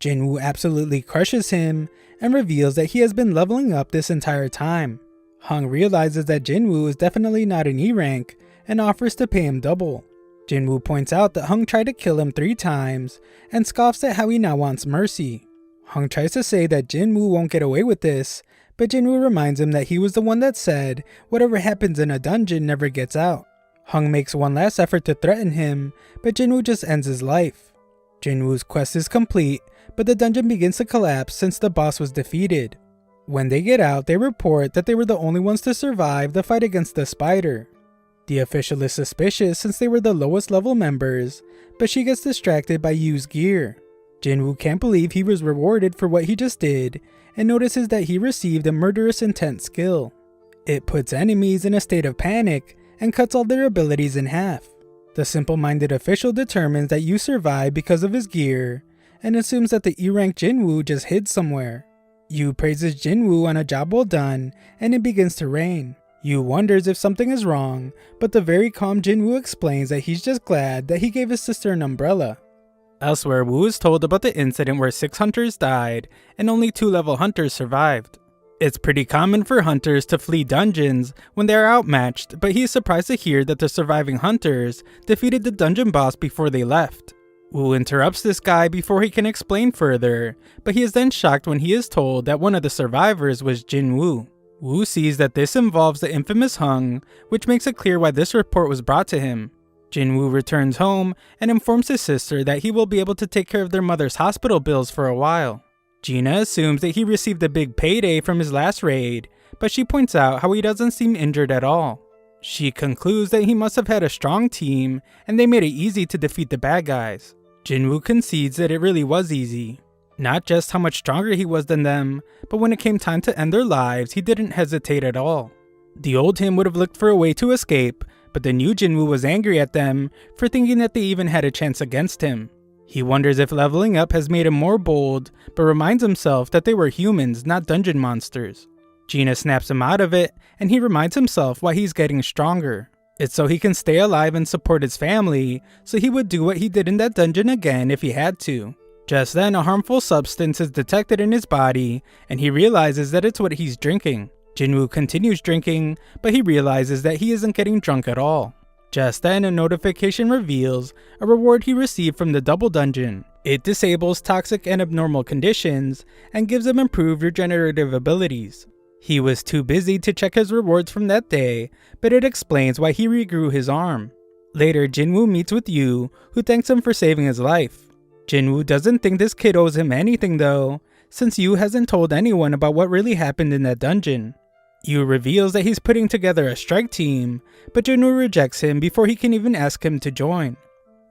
Jinwoo absolutely crushes him, and reveals that he has been leveling up this entire time. Hung realizes that Jinwoo is definitely not an E rank, and offers to pay him double. Jinwoo points out that Hung tried to kill him 3 times, and scoffs at how he now wants mercy. Hung tries to say that Jinwoo won't get away with this, but Jinwoo reminds him that he was the one that said whatever happens in a dungeon never gets out. Hung makes one last effort to threaten him, but Jinwoo just ends his life. Jinwoo's quest is complete, but the dungeon begins to collapse since the boss was defeated. When they get out, they report that they were the only ones to survive the fight against the spider. The official is suspicious since they were the lowest level members, but she gets distracted by Yu's gear. Jinwoo can't believe he was rewarded for what he just did, and notices that he received a murderous intent skill. It puts enemies in a state of panic, and cuts all their abilities in half. The simple-minded official determines that Yu survived because of his gear, and assumes that the E-rank Jinwoo just hid somewhere. Yu praises Jinwoo on a job well done, and it begins to rain. Yu wonders if something is wrong, but the very calm Jinwoo explains that he's just glad that he gave his sister an umbrella. Elsewhere, Woo is told about the incident where 6 hunters died and only 2 level hunters survived. It's pretty common for hunters to flee dungeons when they are outmatched, but he is surprised to hear that the surviving hunters defeated the dungeon boss before they left. Woo interrupts this guy before he can explain further, but he is then shocked when he is told that one of the survivors was Jinwoo. Woo sees that this involves the infamous Hung, which makes it clear why this report was brought to him. Jinwoo returns home and informs his sister that he will be able to take care of their mother's hospital bills for a while. Gina assumes that he received a big payday from his last raid, but she points out how he doesn't seem injured at all. She concludes that he must have had a strong team and they made it easy to defeat the bad guys. Jinwoo concedes that it really was easy. Not just how much stronger he was than them, but when it came time to end their lives, he didn't hesitate at all. The old him would have looked for a way to escape, but the new Jinwoo was angry at them for thinking that they even had a chance against him. He wonders if leveling up has made him more bold, but reminds himself that they were humans, not dungeon monsters. Gina snaps him out of it, and he reminds himself why he's getting stronger. It's so he can stay alive and support his family, so he would do what he did in that dungeon again if he had to. Just then, a harmful substance is detected in his body, and he realizes that it's what he's drinking. Jinwoo continues drinking, but he realizes that he isn't getting drunk at all. Just then, a notification reveals a reward he received from the double dungeon. It disables toxic and abnormal conditions and gives him improved regenerative abilities. He was too busy to check his rewards from that day, but it explains why he regrew his arm. Later, Jinwoo meets with Yu, who thanks him for saving his life. Jinwoo doesn't think this kid owes him anything though, since Yu hasn't told anyone about what really happened in that dungeon. Yu reveals that he's putting together a strike team, but Jinwoo rejects him before he can even ask him to join.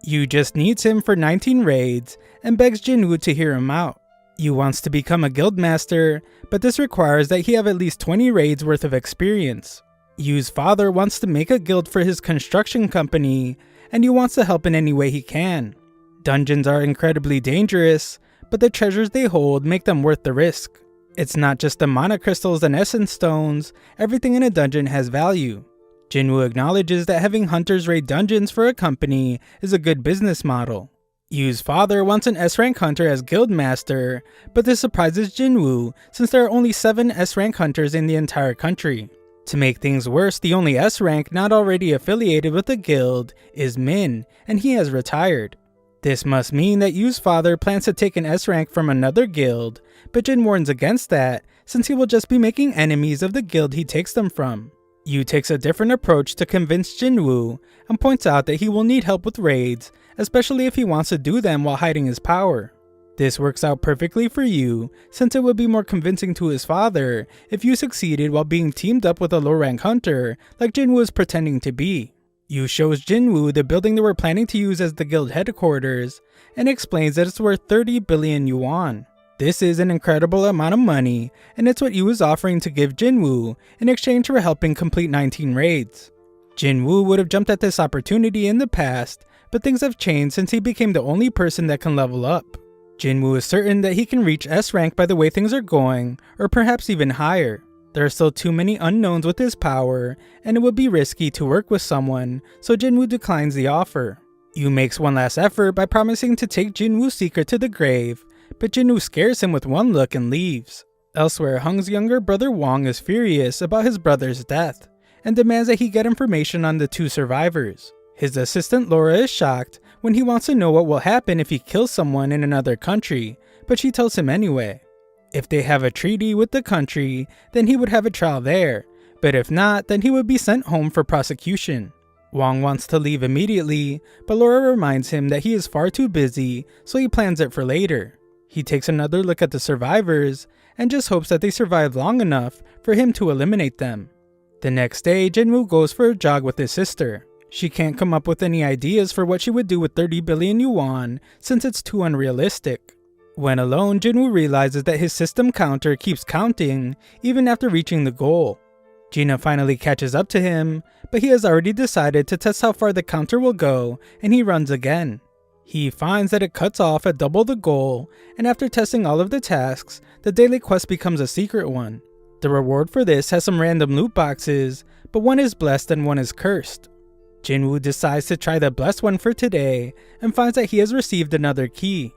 Yu just needs him for 19 raids and begs Jinwoo to hear him out. Yu wants to become a guild master, but this requires that he have at least 20 raids worth of experience. Yu's father wants to make a guild for his construction company, and Yu wants to help in any way he can. Dungeons are incredibly dangerous, but the treasures they hold make them worth the risk. It's not just the mana crystals and essence stones, everything in a dungeon has value. Jinwoo acknowledges that having hunters raid dungeons for a company is a good business model. Yu's father wants an S-rank hunter as guild master, but this surprises Jinwoo since there are only 7 S-rank hunters in the entire country. To make things worse, the only S-rank not already affiliated with the guild is Min, and he has retired. This must mean that Yu's father plans to take an S-rank from another guild, but Jin warns against that since he will just be making enemies of the guild he takes them from. Yu takes a different approach to convince Jinwoo and points out that he will need help with raids, especially if he wants to do them while hiding his power. This works out perfectly for Yu since it would be more convincing to his father if Yu succeeded while being teamed up with a low-rank hunter like Jinwoo is pretending to be. Yu shows Jinwoo the building they were planning to use as the guild headquarters and explains that it's worth 30 billion yuan. This is an incredible amount of money, and it's what Yu is offering to give Jinwoo in exchange for helping complete 19 raids. Jinwoo would have jumped at this opportunity in the past, but things have changed since he became the only person that can level up. Jinwoo is certain that he can reach S rank by the way things are going, or perhaps even higher. There are still too many unknowns with his power, and it would be risky to work with someone, so Jinwoo declines the offer. Yu makes one last effort by promising to take Jinwoo's secret to the grave, but Jinwoo scares him with one look and leaves. Elsewhere, Hung's younger brother Wong is furious about his brother's death, and demands that he get information on the 2 survivors. His assistant Laura is shocked when he wants to know what will happen if he kills someone in another country, but she tells him anyway. If they have a treaty with the country, then he would have a trial there, but if not, then he would be sent home for prosecution. Wong wants to leave immediately, but Laura reminds him that he is far too busy, so he plans it for later. He takes another look at the survivors, and just hopes that they survive long enough for him to eliminate them. The next day, Jinwoo goes for a jog with his sister. She can't come up with any ideas for what she would do with 30 billion yuan, since it's too unrealistic. When alone, Jinwoo realizes that his system counter keeps counting even after reaching the goal. Gina finally catches up to him, but he has already decided to test how far the counter will go, and he runs again. He finds that it cuts off at double the goal, and after testing all of the tasks, the daily quest becomes a secret one. The reward for this has some random loot boxes, but one is blessed and one is cursed. Jinwoo decides to try the blessed one for today, and finds that he has received another key.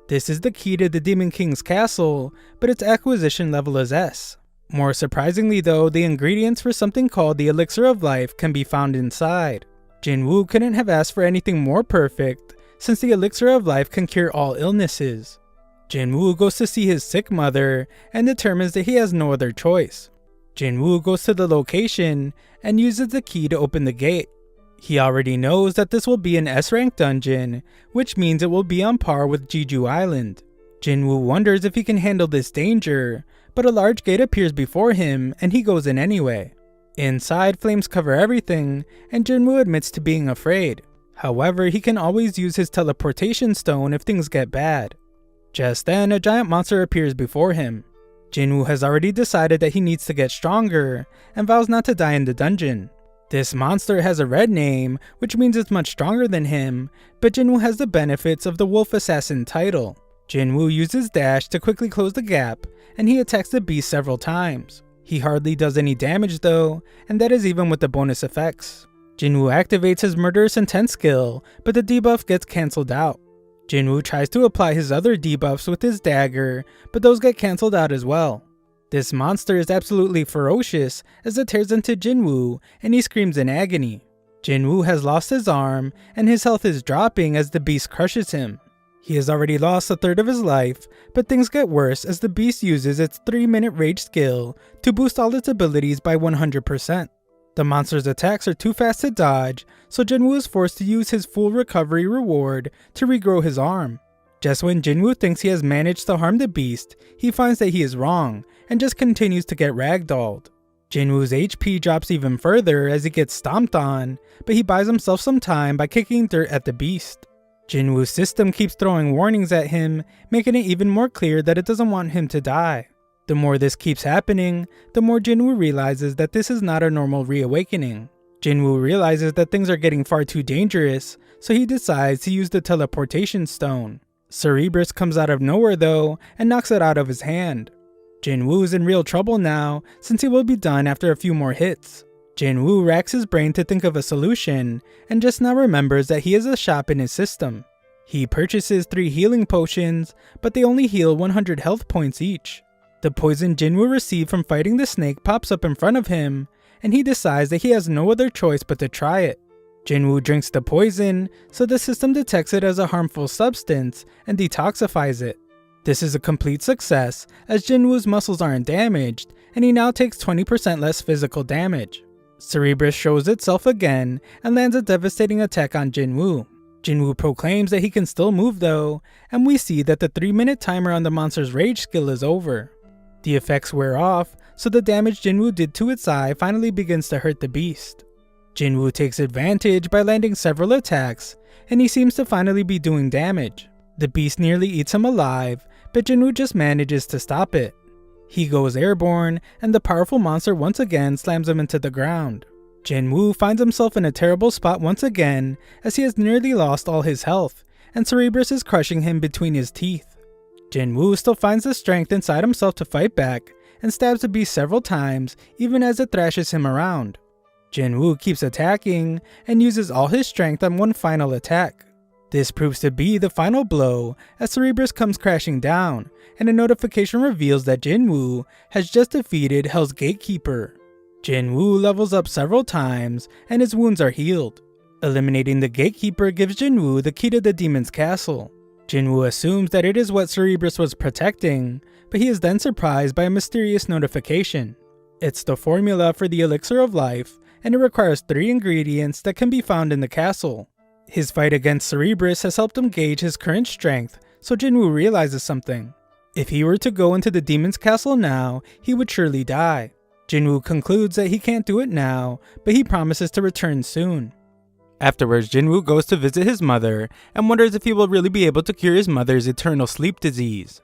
This is the key to the Demon King's castle, but its acquisition level is S. More surprisingly though, the ingredients for something called the Elixir of Life can be found inside. Jinwoo couldn't have asked for anything more perfect, since the Elixir of Life can cure all illnesses. Jinwoo goes to see his sick mother and determines that he has no other choice. Jinwoo goes to the location and uses the key to open the gate. He already knows that this will be an S-rank dungeon, which means it will be on par with Jeju Island. Jinwoo wonders if he can handle this danger, but a large gate appears before him and he goes in anyway. Inside, flames cover everything, and Jinwoo admits to being afraid. However, he can always use his teleportation stone if things get bad. Just then, a giant monster appears before him. Jinwoo has already decided that he needs to get stronger, and vows not to die in the dungeon. This monster has a red name, which means it's much stronger than him, but Jinwoo has the benefits of the Wolf Assassin title. Jinwoo uses dash to quickly close the gap, and he attacks the beast several times. He hardly does any damage though, and that is even with the bonus effects. Jinwoo activates his Murderous Intent skill, but the debuff gets cancelled out. Jinwoo tries to apply his other debuffs with his dagger, but those get cancelled out as well. This monster is absolutely ferocious as it tears into Jinwoo and he screams in agony. Jinwoo has lost his arm and his health is dropping as the beast crushes him. He has already lost a third of his life, but things get worse as the beast uses its 3-minute rage skill to boost all its abilities by 100%. The monster's attacks are too fast to dodge, so Jinwoo is forced to use his full recovery reward to regrow his arm. Just when Jinwoo thinks he has managed to harm the beast, he finds that he is wrong, and just continues to get ragdolled. Jinwoo's HP drops even further as he gets stomped on, but he buys himself some time by kicking dirt at the beast. Jinwoo's system keeps throwing warnings at him, making it even more clear that it doesn't want him to die. The more this keeps happening, the more Jinwoo realizes that this is not a normal reawakening. Jinwoo realizes that things are getting far too dangerous, so he decides to use the teleportation stone. Cerebrus comes out of nowhere though, and knocks it out of his hand. Jinwoo is in real trouble now, since he will be done after a few more hits. Jinwoo racks his brain to think of a solution, and just now remembers that he has a shop in his system. He purchases 3 healing potions, but they only heal 100 health points each. The poison Jinwoo received from fighting the snake pops up in front of him, and he decides that he has no other choice but to try it. Jinwoo drinks the poison, so the system detects it as a harmful substance and detoxifies it. This is a complete success, as Jinwoo's muscles aren't damaged, and he now takes 20% less physical damage. Cerebrus shows itself again and lands a devastating attack on Jinwoo. Jinwoo proclaims that he can still move though, and we see that the 3-minute timer on the monster's rage skill is over. The effects wear off, so the damage Jinwoo did to its eye finally begins to hurt the beast. Jinwoo takes advantage by landing several attacks, and he seems to finally be doing damage. The beast nearly eats him alive, but Jinwoo just manages to stop it. He goes airborne, and the powerful monster once again slams him into the ground. Jinwoo finds himself in a terrible spot once again, as he has nearly lost all his health, and Cerebrus is crushing him between his teeth. Jinwoo still finds the strength inside himself to fight back, and stabs the beast several times, even as it thrashes him around. Jinwoo keeps attacking, and uses all his strength on one final attack. This proves to be the final blow, as Cerebrus comes crashing down, and a notification reveals that Jinwoo has just defeated Hell's Gatekeeper. Jinwoo levels up several times, and his wounds are healed. Eliminating the Gatekeeper gives Jinwoo the key to the demon's castle. Jinwoo assumes that it is what Cerebrus was protecting, but he is then surprised by a mysterious notification. It's the formula for the Elixir of Life, and it requires 3 ingredients that can be found in the castle. His fight against Cerebrus has helped him gauge his current strength, so Jinwoo realizes something. If he were to go into the demon's castle now, he would surely die. Jinwoo concludes that he can't do it now, but he promises to return soon. Afterwards, Jinwoo goes to visit his mother and wonders if he will really be able to cure his mother's eternal sleep disease.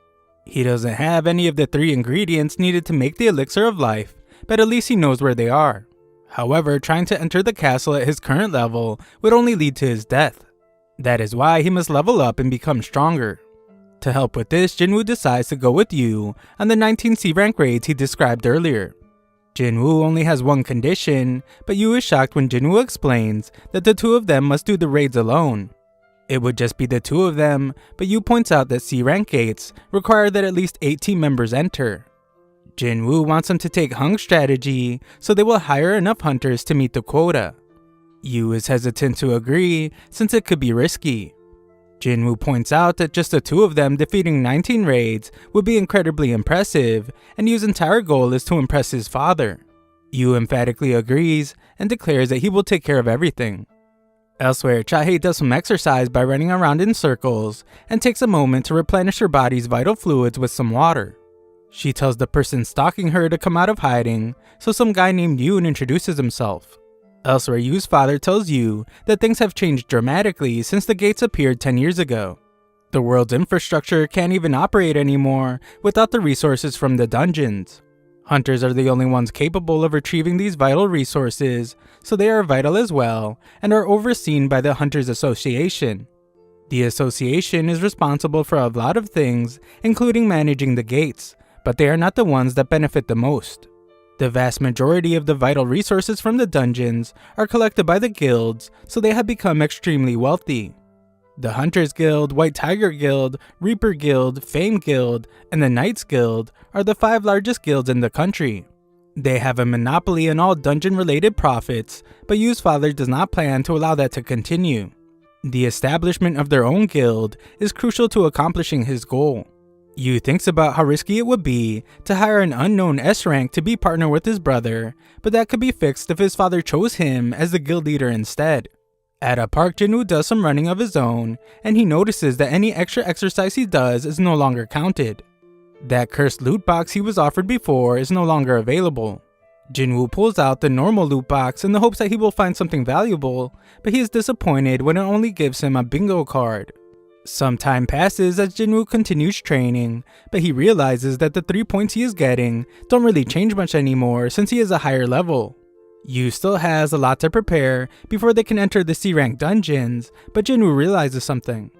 He doesn't have any of the 3 ingredients needed to make the Elixir of Life, but at least he knows where they are. However, trying to enter the castle at his current level would only lead to his death. That is why he must level up and become stronger. To help with this, Jinwoo decides to go with Yu on the 19 C-rank raids he described earlier. Jinwoo only has one condition, but Yu is shocked when Jinwoo explains that the two of them must do the raids alone. It would just be the two of them, but Yu points out that C-rank gates require that at least 8 team members enter. Jinwoo wants them to take Hung's strategy, so they will hire enough hunters to meet the quota. Yu is hesitant to agree, since it could be risky. Jinwoo points out that just the two of them defeating 19 raids would be incredibly impressive, and Yu's entire goal is to impress his father. Yu emphatically agrees, and declares that he will take care of everything. Elsewhere, Chahae does some exercise by running around in circles, and takes a moment to replenish her body's vital fluids with some water. She tells the person stalking her to come out of hiding, so some guy named Yoon introduces himself. Elsewhere, Yu's father tells Yu that things have changed dramatically since the gates appeared 10 years ago. The world's infrastructure can't even operate anymore without the resources from the dungeons. Hunters are the only ones capable of retrieving these vital resources, so they are vital as well and are overseen by the Hunters Association. The association is responsible for a lot of things, including managing the gates, but they are not the ones that benefit the most. The vast majority of the vital resources from the dungeons are collected by the guilds, so they have become extremely wealthy. The Hunters Guild, White Tiger Guild, Reaper Guild, Fame Guild, and the Knights Guild are the 5 largest guilds in the country. They have a monopoly on all dungeon-related profits, but Yu's father does not plan to allow that to continue. The establishment of their own guild is crucial to accomplishing his goal. Yu thinks about how risky it would be to hire an unknown S-rank to be partner with his brother, but that could be fixed if his father chose him as the guild leader instead. At a park, Jinwoo does some running of his own, and he notices that any extra exercise he does is no longer counted. That cursed loot box he was offered before is no longer available. Jinwoo pulls out the normal loot box in the hopes that he will find something valuable, but he is disappointed when it only gives him a bingo card. Some time passes as Jinwoo continues training, but he realizes that the 3 points he is getting don't really change much anymore since he is a higher level. Yu still has a lot to prepare before they can enter the C-rank dungeons, but Jinwoo realizes something.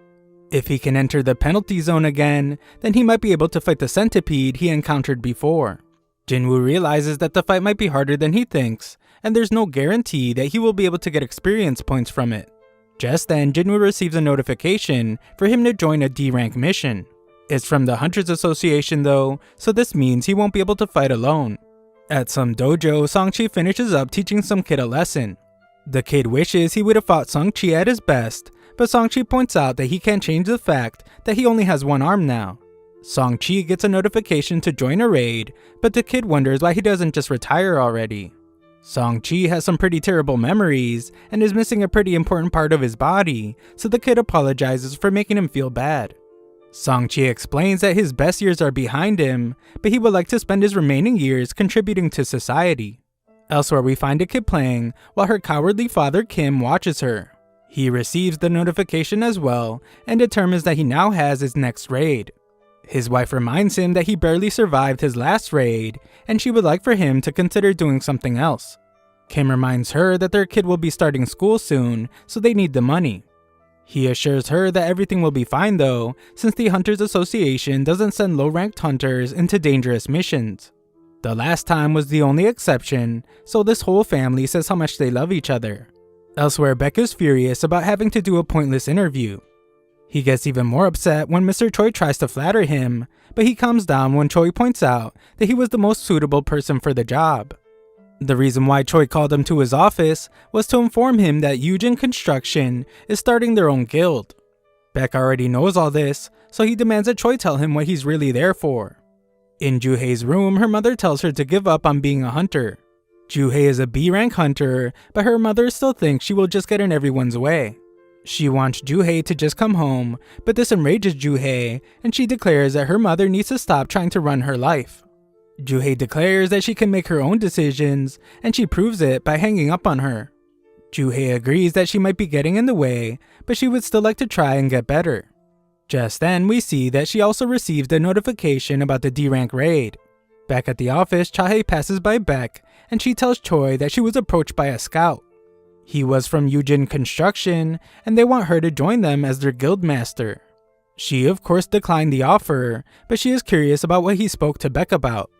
If he can enter the penalty zone again, then he might be able to fight the centipede he encountered before. Jinwoo realizes that the fight might be harder than he thinks, and there's no guarantee that he will be able to get experience points from it. Just then, Jinwoo receives a notification for him to join a D-rank mission. It's from the Hunters Association though, so this means he won't be able to fight alone. At some dojo, Songchi finishes up teaching some kid a lesson. The kid wishes he would have fought Songchi at his best, but Songchi points out that he can't change the fact that he only has one arm now. Songchi gets a notification to join a raid, but the kid wonders why he doesn't just retire already. Songchi has some pretty terrible memories and is missing a pretty important part of his body, so the kid apologizes for making him feel bad. Songchi explains that his best years are behind him, but he would like to spend his remaining years contributing to society. Elsewhere, we find a kid playing while her cowardly father Kim watches her. He receives the notification as well and determines that he now has his next raid. His wife reminds him that he barely survived his last raid, and she would like for him to consider doing something else. Kim reminds her that their kid will be starting school soon, so they need the money. He assures her that everything will be fine though, since the Hunters Association doesn't send low-ranked hunters into dangerous missions. The last time was the only exception, so this whole family says how much they love each other. Elsewhere, Beck is furious about having to do a pointless interview. He gets even more upset when Mr. Choi tries to flatter him, but he calms down when Choi points out that he was the most suitable person for the job. The reason why Choi called him to his office was to inform him that Yujin Construction is starting their own guild. Beck already knows all this, so he demands that Choi tell him what he's really there for. In Juhei's room, her mother tells her to give up on being a hunter. Juhei is a B-rank hunter, but her mother still thinks she will just get in everyone's way. She wants Juhei to just come home, but this enrages Juhei, and she declares that her mother needs to stop trying to run her life. Juhei declares that she can make her own decisions, and she proves it by hanging up on her. Juhei agrees that she might be getting in the way, but she would still like to try and get better. Just then, we see that she also received a notification about the D-rank raid. Back at the office, Chahae passes by Beck, and she tells Choi that she was approached by a scout. He was from Yujin Construction, and they want her to join them as their guildmaster. She of course declined the offer, but she is curious about what he spoke to Beck about.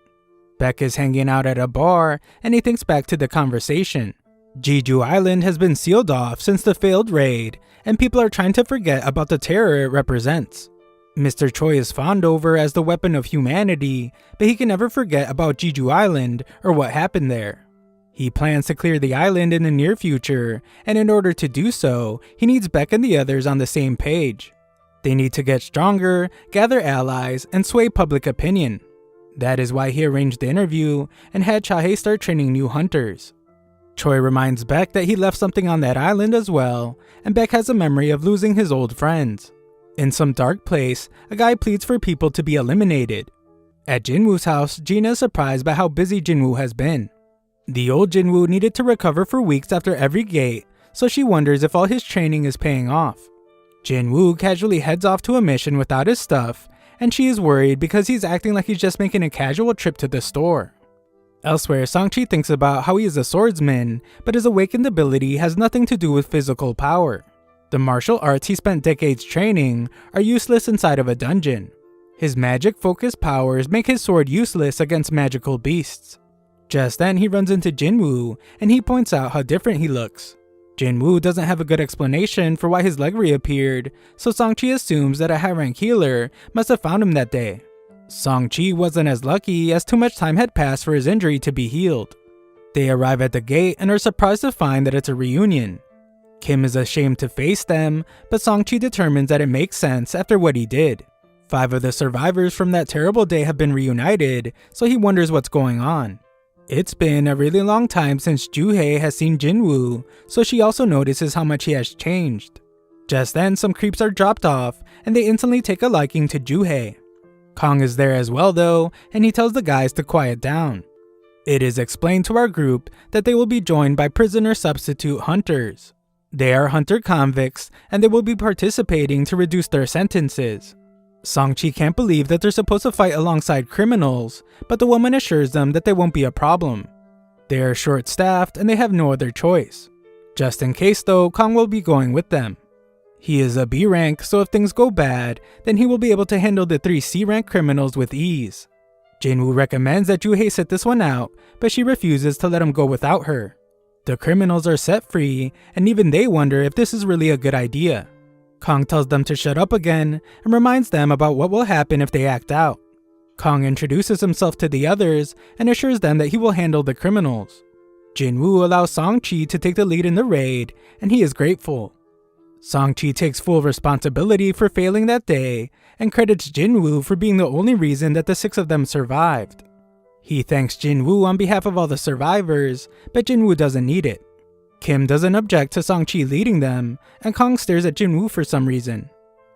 Beck is hanging out at a bar, and he thinks back to the conversation. Jeju Island has been sealed off since the failed raid, and people are trying to forget about the terror it represents. Mr. Choi is fawned over as the weapon of humanity, but he can never forget about Jeju Island or what happened there. He plans to clear the island in the near future, and in order to do so, he needs Beck and the others on the same page. They need to get stronger, gather allies, and sway public opinion. That is why he arranged the interview and had Chae start training new hunters. Choi reminds Beck that he left something on that island as well, and Beck has a memory of losing his old friends. In some dark place, a guy pleads for people to be eliminated. At Jinwoo's house, Gina is surprised by how busy Jinwoo has been. The old Jinwoo needed to recover for weeks after every gate, so she wonders if all his training is paying off. Jinwoo casually heads off to a mission without his stuff, and she is worried because he's acting like he's just making a casual trip to the store. Elsewhere, Sangchi thinks about how he is a swordsman, but his awakened ability has nothing to do with physical power. The martial arts he spent decades training are useless inside of a dungeon. His magic-focused powers make his sword useless against magical beasts. Just then, he runs into Jinwoo, and he points out how different he looks. Jinwoo doesn't have a good explanation for why his leg reappeared, so Sangchi assumes that a high-rank healer must have found him that day. Sangchi wasn't as lucky as too much time had passed for his injury to be healed. They arrive at the gate and are surprised to find that it's a reunion. Kim is ashamed to face them, but Sangchi determines that it makes sense after what he did. 5 of the survivors from that terrible day have been reunited, so he wonders what's going on. It's been a really long time since Juhei has seen Jinwoo, so she also notices how much he has changed. Just then, some creeps are dropped off, and they instantly take a liking to Juhei. Kong is there as well though, and he tells the guys to quiet down. It is explained to our group that they will be joined by prisoner substitute hunters. They are hunter convicts, and they will be participating to reduce their sentences. Sangchi can't believe that they're supposed to fight alongside criminals, but the woman assures them that they won't be a problem. They are short-staffed and they have no other choice. Just in case though, Kong will be going with them. He is a B rank, so if things go bad, then he will be able to handle the 3 C rank criminals with ease. Jinwoo recommends that Juhei sit this one out, but she refuses to let him go without her. The criminals are set free, and even they wonder if this is really a good idea. Kong tells them to shut up again, and reminds them about what will happen if they act out. Kong introduces himself to the others, and assures them that he will handle the criminals. Jinwoo allows Sangchi to take the lead in the raid, and he is grateful. Sangchi takes full responsibility for failing that day, and credits Jinwoo for being the only reason that the 6 of them survived. He thanks Jinwoo on behalf of all the survivors, but Jinwoo doesn't need it. Kim doesn't object to Sangchi leading them, and Kong stares at Jinwoo for some reason.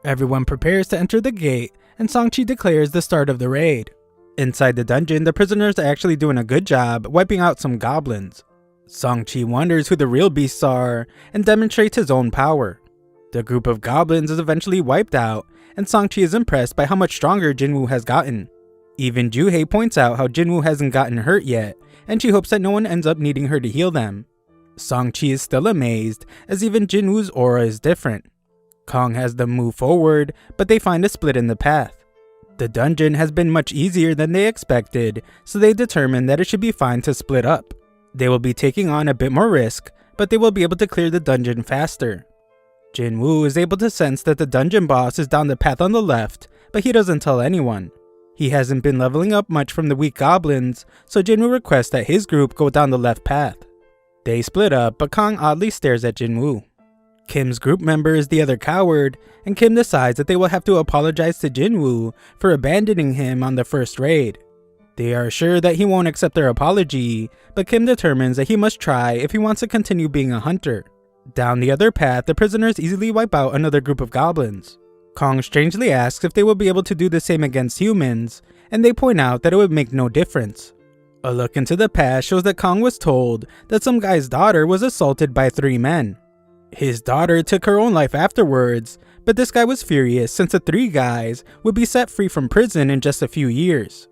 Everyone prepares to enter the gate, and Sangchi declares the start of the raid. Inside the dungeon, the prisoners are actually doing a good job wiping out some goblins. Sangchi wonders who the real beasts are, and demonstrates his own power. The group of goblins is eventually wiped out, and Sangchi is impressed by how much stronger Jinwoo has gotten. Even Juhei points out how Jinwoo hasn't gotten hurt yet, and she hopes that no one ends up needing her to heal them. Sangchi is still amazed, as even Jinwoo's aura is different. Kong has them move forward, but they find a split in the path. The dungeon has been much easier than they expected, so they determine that it should be fine to split up. They will be taking on a bit more risk, but they will be able to clear the dungeon faster. Jinwoo is able to sense that the dungeon boss is down the path on the left, but he doesn't tell anyone. He hasn't been leveling up much from the weak goblins, so Jinwoo requests that his group go down the left path. They split up, but Kong oddly stares at Jinwoo. Kim's group member is the other coward, and Kim decides that they will have to apologize to Jinwoo for abandoning him on the first raid. They are sure that he won't accept their apology, but Kim determines that he must try if he wants to continue being a hunter. Down the other path, the prisoners easily wipe out another group of goblins. Kong strangely asks if they will be able to do the same against humans, and they point out that it would make no difference. A look into the past shows that Kong was told that some guy's daughter was assaulted by 3 men. His daughter took her own life afterwards, but this guy was furious since the 3 guys would be set free from prison in just a few years.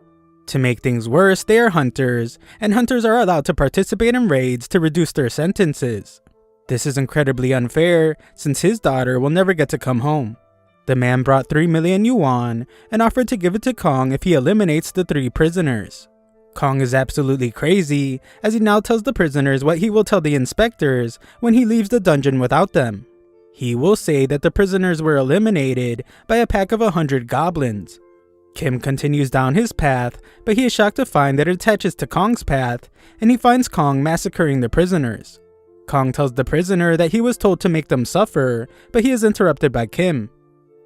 To make things worse, they are hunters, and hunters are allowed to participate in raids to reduce their sentences. This is incredibly unfair since his daughter will never get to come home. The man brought 3 million yuan and offered to give it to Kong if he eliminates the 3 prisoners. Kong is absolutely crazy as he now tells the prisoners what he will tell the inspectors when he leaves the dungeon without them. He will say that the prisoners were eliminated by a pack of 100 goblins. Kim continues down his path, but he is shocked to find that it attaches to Kong's path, and he finds Kong massacring the prisoners. Kong tells the prisoner that he was told to make them suffer, but he is interrupted by Kim.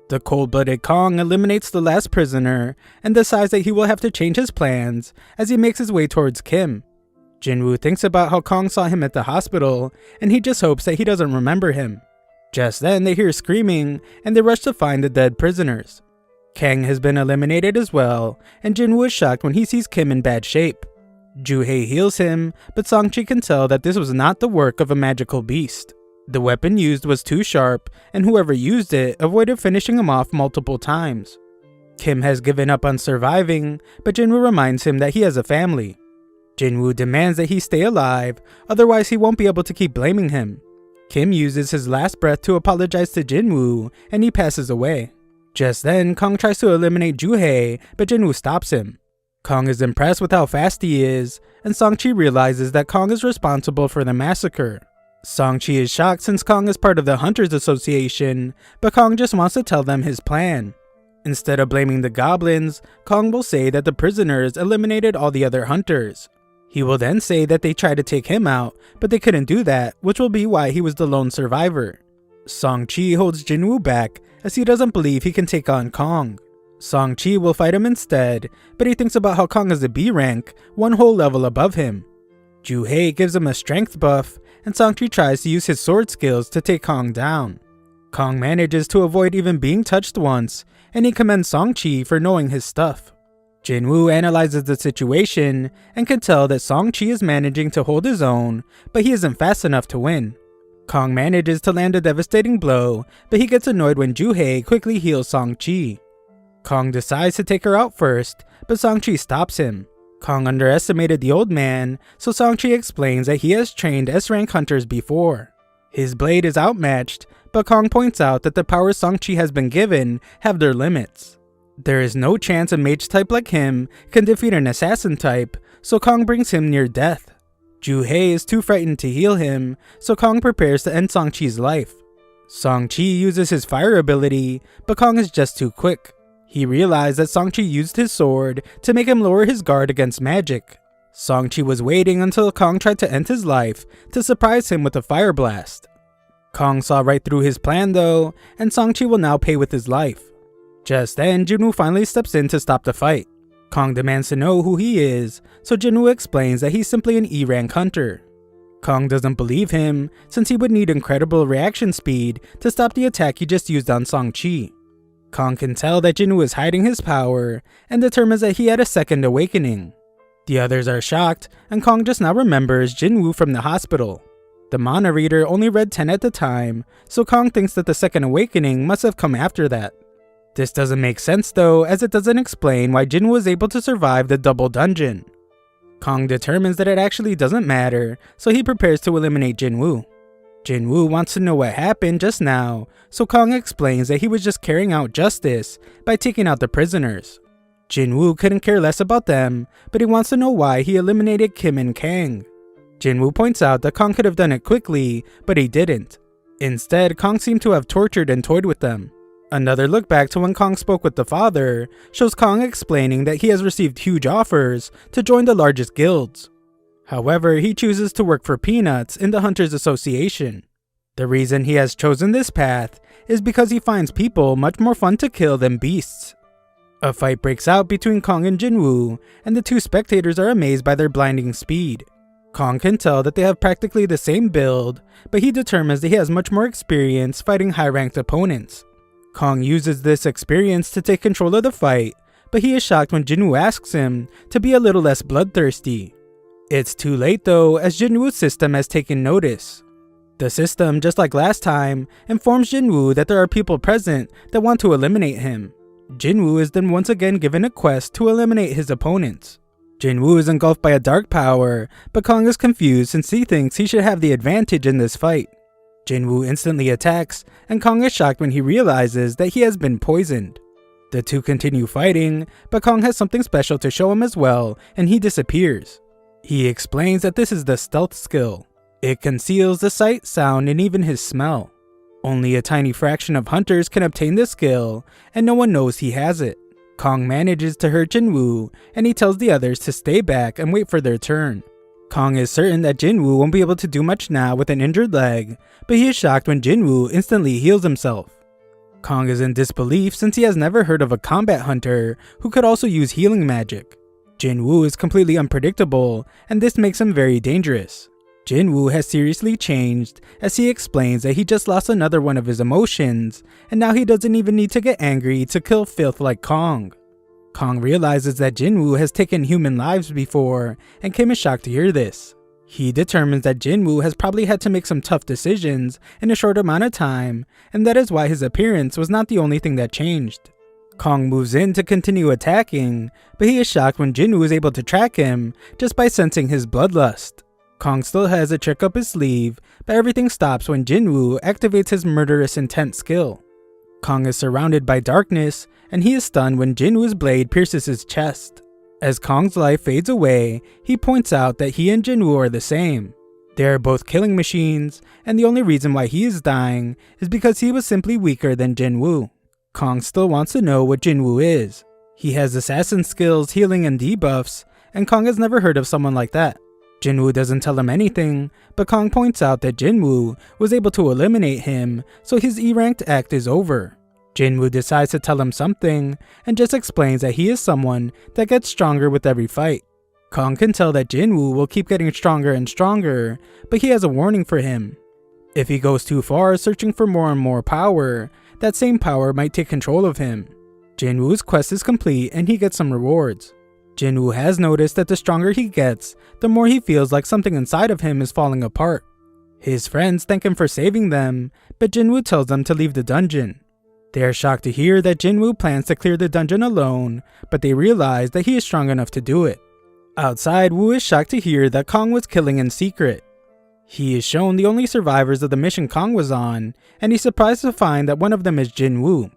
The cold-blooded Kong eliminates the last prisoner and decides that he will have to change his plans as he makes his way towards Kim. Jinwoo thinks about how Kong saw him at the hospital, and he just hopes that he doesn't remember him. Just then they hear screaming, and they rush to find the dead prisoners. Kang has been eliminated as well, and Jinwoo is shocked when he sees Kim in bad shape. Ju-hei heals him, but Song-chi can tell that this was not the work of a magical beast. The weapon used was too sharp, and whoever used it avoided finishing him off multiple times. Kim has given up on surviving, but Jinwoo reminds him that he has a family. Jinwoo demands that he stay alive, otherwise he won't be able to keep blaming him. Kim uses his last breath to apologize to Jinwoo, and he passes away. Just then, Kong tries to eliminate Ju-hei, but Jinwoo stops him. Kong is impressed with how fast he is, and Song-chi realizes that Kong is responsible for the massacre. Song-chi is shocked since Kong is part of the Hunters Association, but Kong just wants to tell them his plan. Instead of blaming the goblins, Kong will say that the prisoners eliminated all the other hunters. He will then say that they tried to take him out, but they couldn't do that, which will be why he was the lone survivor. Song-chi holds Jinwoo back as he doesn't believe he can take on Kong. Song-chi will fight him instead, but he thinks about how Kong is a B rank, one whole level above him. Ju-hei gives him a strength buff, and Song-chi tries to use his sword skills to take Kong down. Kong manages to avoid even being touched once, and he commends Song-chi for knowing his stuff. Jinwoo analyzes the situation and can tell that Song-chi is managing to hold his own, but he isn't fast enough to win. Kong manages to land a devastating blow, but he gets annoyed when Ju-hei quickly heals Song-chi. Kong decides to take her out first, but Song-chi stops him. Kong underestimated the old man, so Song-chi explains that he has trained S-rank hunters before. His blade is outmatched, but Kong points out that the powers Song-chi has been given have their limits. There is no chance a mage type like him can defeat an assassin type, so Kong brings him near death. Ju-hei is too frightened to heal him, so Kong prepares to end Song-chi's life. Song-chi uses his fire ability, but Kong is just too quick. He realized that Song-chi used his sword to make him lower his guard against magic. Song-chi was waiting until Kong tried to end his life to surprise him with a fire blast. Kong saw right through his plan though, and Song-chi will now pay with his life. Just then, Jinwoo finally steps in to stop the fight. Kong demands to know who he is, so Jinwoo explains that he's simply an E-rank hunter. Kong doesn't believe him, since he would need incredible reaction speed to stop the attack he just used on Song-chi. Kong can tell that Jinwoo is hiding his power, and determines that he had a second awakening. The others are shocked, and Kong just now remembers Jinwoo from the hospital. The mana reader only read 10 at the time, so Kong thinks that the second awakening must have come after that. This doesn't make sense though, as it doesn't explain why Jinwoo was able to survive the double dungeon. Kong determines that it actually doesn't matter, so he prepares to eliminate Jinwoo. Jinwoo wants to know what happened just now, so Kong explains that he was just carrying out justice by taking out the prisoners. Jinwoo couldn't care less about them, but he wants to know why he eliminated Kim and Kang. Jinwoo points out that Kong could have done it quickly, but he didn't. Instead, Kong seemed to have tortured and toyed with them. Another look back to when Kong spoke with the father shows Kong explaining that he has received huge offers to join the largest guilds. However, he chooses to work for peanuts in the Hunters Association. The reason he has chosen this path is because he finds people much more fun to kill than beasts. A fight breaks out between Kong and Jinwoo, and the two spectators are amazed by their blinding speed. Kong can tell that they have practically the same build, but he determines that he has much more experience fighting high-ranked opponents. Kong uses this experience to take control of the fight, but he is shocked when Jinwoo asks him to be a little less bloodthirsty. It's too late though, as Jinwoo's system has taken notice. The system, just like last time, informs Jinwoo that there are people present that want to eliminate him. Jinwoo is then once again given a quest to eliminate his opponents. Jinwoo is engulfed by a dark power, but Kong is confused since he thinks he should have the advantage in this fight. Jinwoo instantly attacks, and Kong is shocked when he realizes that he has been poisoned. The two continue fighting, but Kong has something special to show him as well, and he disappears. He explains that this is the stealth skill. It conceals the sight, sound, and even his smell. Only a tiny fraction of hunters can obtain this skill, and no one knows he has it. Kong manages to hurt Jinwoo, and he tells the others to stay back and wait for their turn. Kong is certain that Jinwoo won't be able to do much now with an injured leg, but he is shocked when Jinwoo instantly heals himself. Kong is in disbelief since he has never heard of a combat hunter who could also use healing magic. Jinwoo is completely unpredictable, and this makes him very dangerous. Jinwoo has seriously changed, as he explains that he just lost another one of his emotions, and now he doesn't even need to get angry to kill filth like Kong. Kong realizes that Jinwoo has taken human lives before, and Kim is shocked to hear this. He determines that Jinwoo has probably had to make some tough decisions in a short amount of time, and that is why his appearance was not the only thing that changed. Kong moves in to continue attacking, but he is shocked when Jinwoo is able to track him just by sensing his bloodlust. Kong still has a trick up his sleeve, but everything stops when Jinwoo activates his murderous intent skill. Kong is surrounded by darkness, and he is stunned when Jinwoo's blade pierces his chest. As Kong's life fades away, he points out that he and Jinwoo are the same. They are both killing machines, and the only reason why he is dying is because he was simply weaker than Jinwoo. Kong still wants to know what Jinwoo is. He has assassin skills, healing, and debuffs, and Kong has never heard of someone like that. Jinwoo doesn't tell him anything, but Kong points out that Jinwoo was able to eliminate him, so his E-ranked act is over. Jinwoo decides to tell him something, and just explains that he is someone that gets stronger with every fight. Kong can tell that Jinwoo will keep getting stronger and stronger, but he has a warning for him. If he goes too far searching for more and more power, that same power might take control of him. Jinwoo's quest is complete and he gets some rewards. Jinwoo has noticed that the stronger he gets, the more he feels like something inside of him is falling apart. His friends thank him for saving them, but Jinwoo tells them to leave the dungeon. They are shocked to hear that Jinwoo plans to clear the dungeon alone, but they realize that he is strong enough to do it. Outside, Woo is shocked to hear that Kong was killing in secret. He is shown the only survivors of the mission Kong was on, and he's surprised to find that one of them is Jinwoo.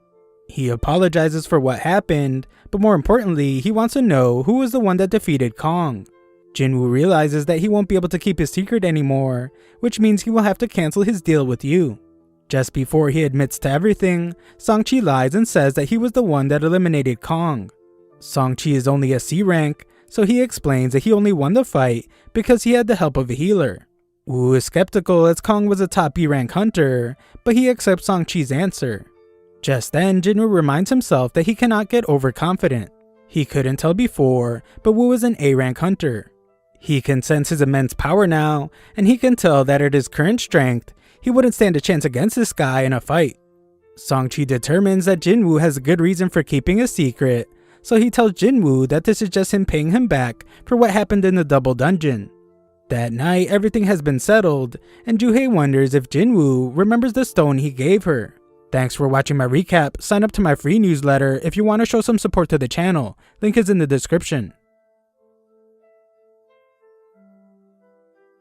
He apologizes for what happened, but more importantly, he wants to know who was the one that defeated Kong. Jinwoo realizes that he won't be able to keep his secret anymore, which means he will have to cancel his deal with you. Just before he admits to everything, Song-chi lies and says that he was the one that eliminated Kong. Song-chi is only a C rank, so he explains that he only won the fight because he had the help of a healer. Woo is skeptical as Kong was a top B rank hunter, but he accepts Song-chi's answer. Just then, Jinwoo reminds himself that he cannot get overconfident. He couldn't tell before, but Woo is an A rank hunter. He can sense his immense power now, and he can tell that at his current strength, he wouldn't stand a chance against this guy in a fight. Song-chi determines that Jinwoo has a good reason for keeping a secret, so he tells Jinwoo that this is just him paying him back for what happened in the double dungeon. That night, everything has been settled, and Joo-hae wonders if Jinwoo remembers the stone he gave her. Thanks for watching my recap. Sign up to my free newsletter if you want to show some support to the channel. Link is in the description.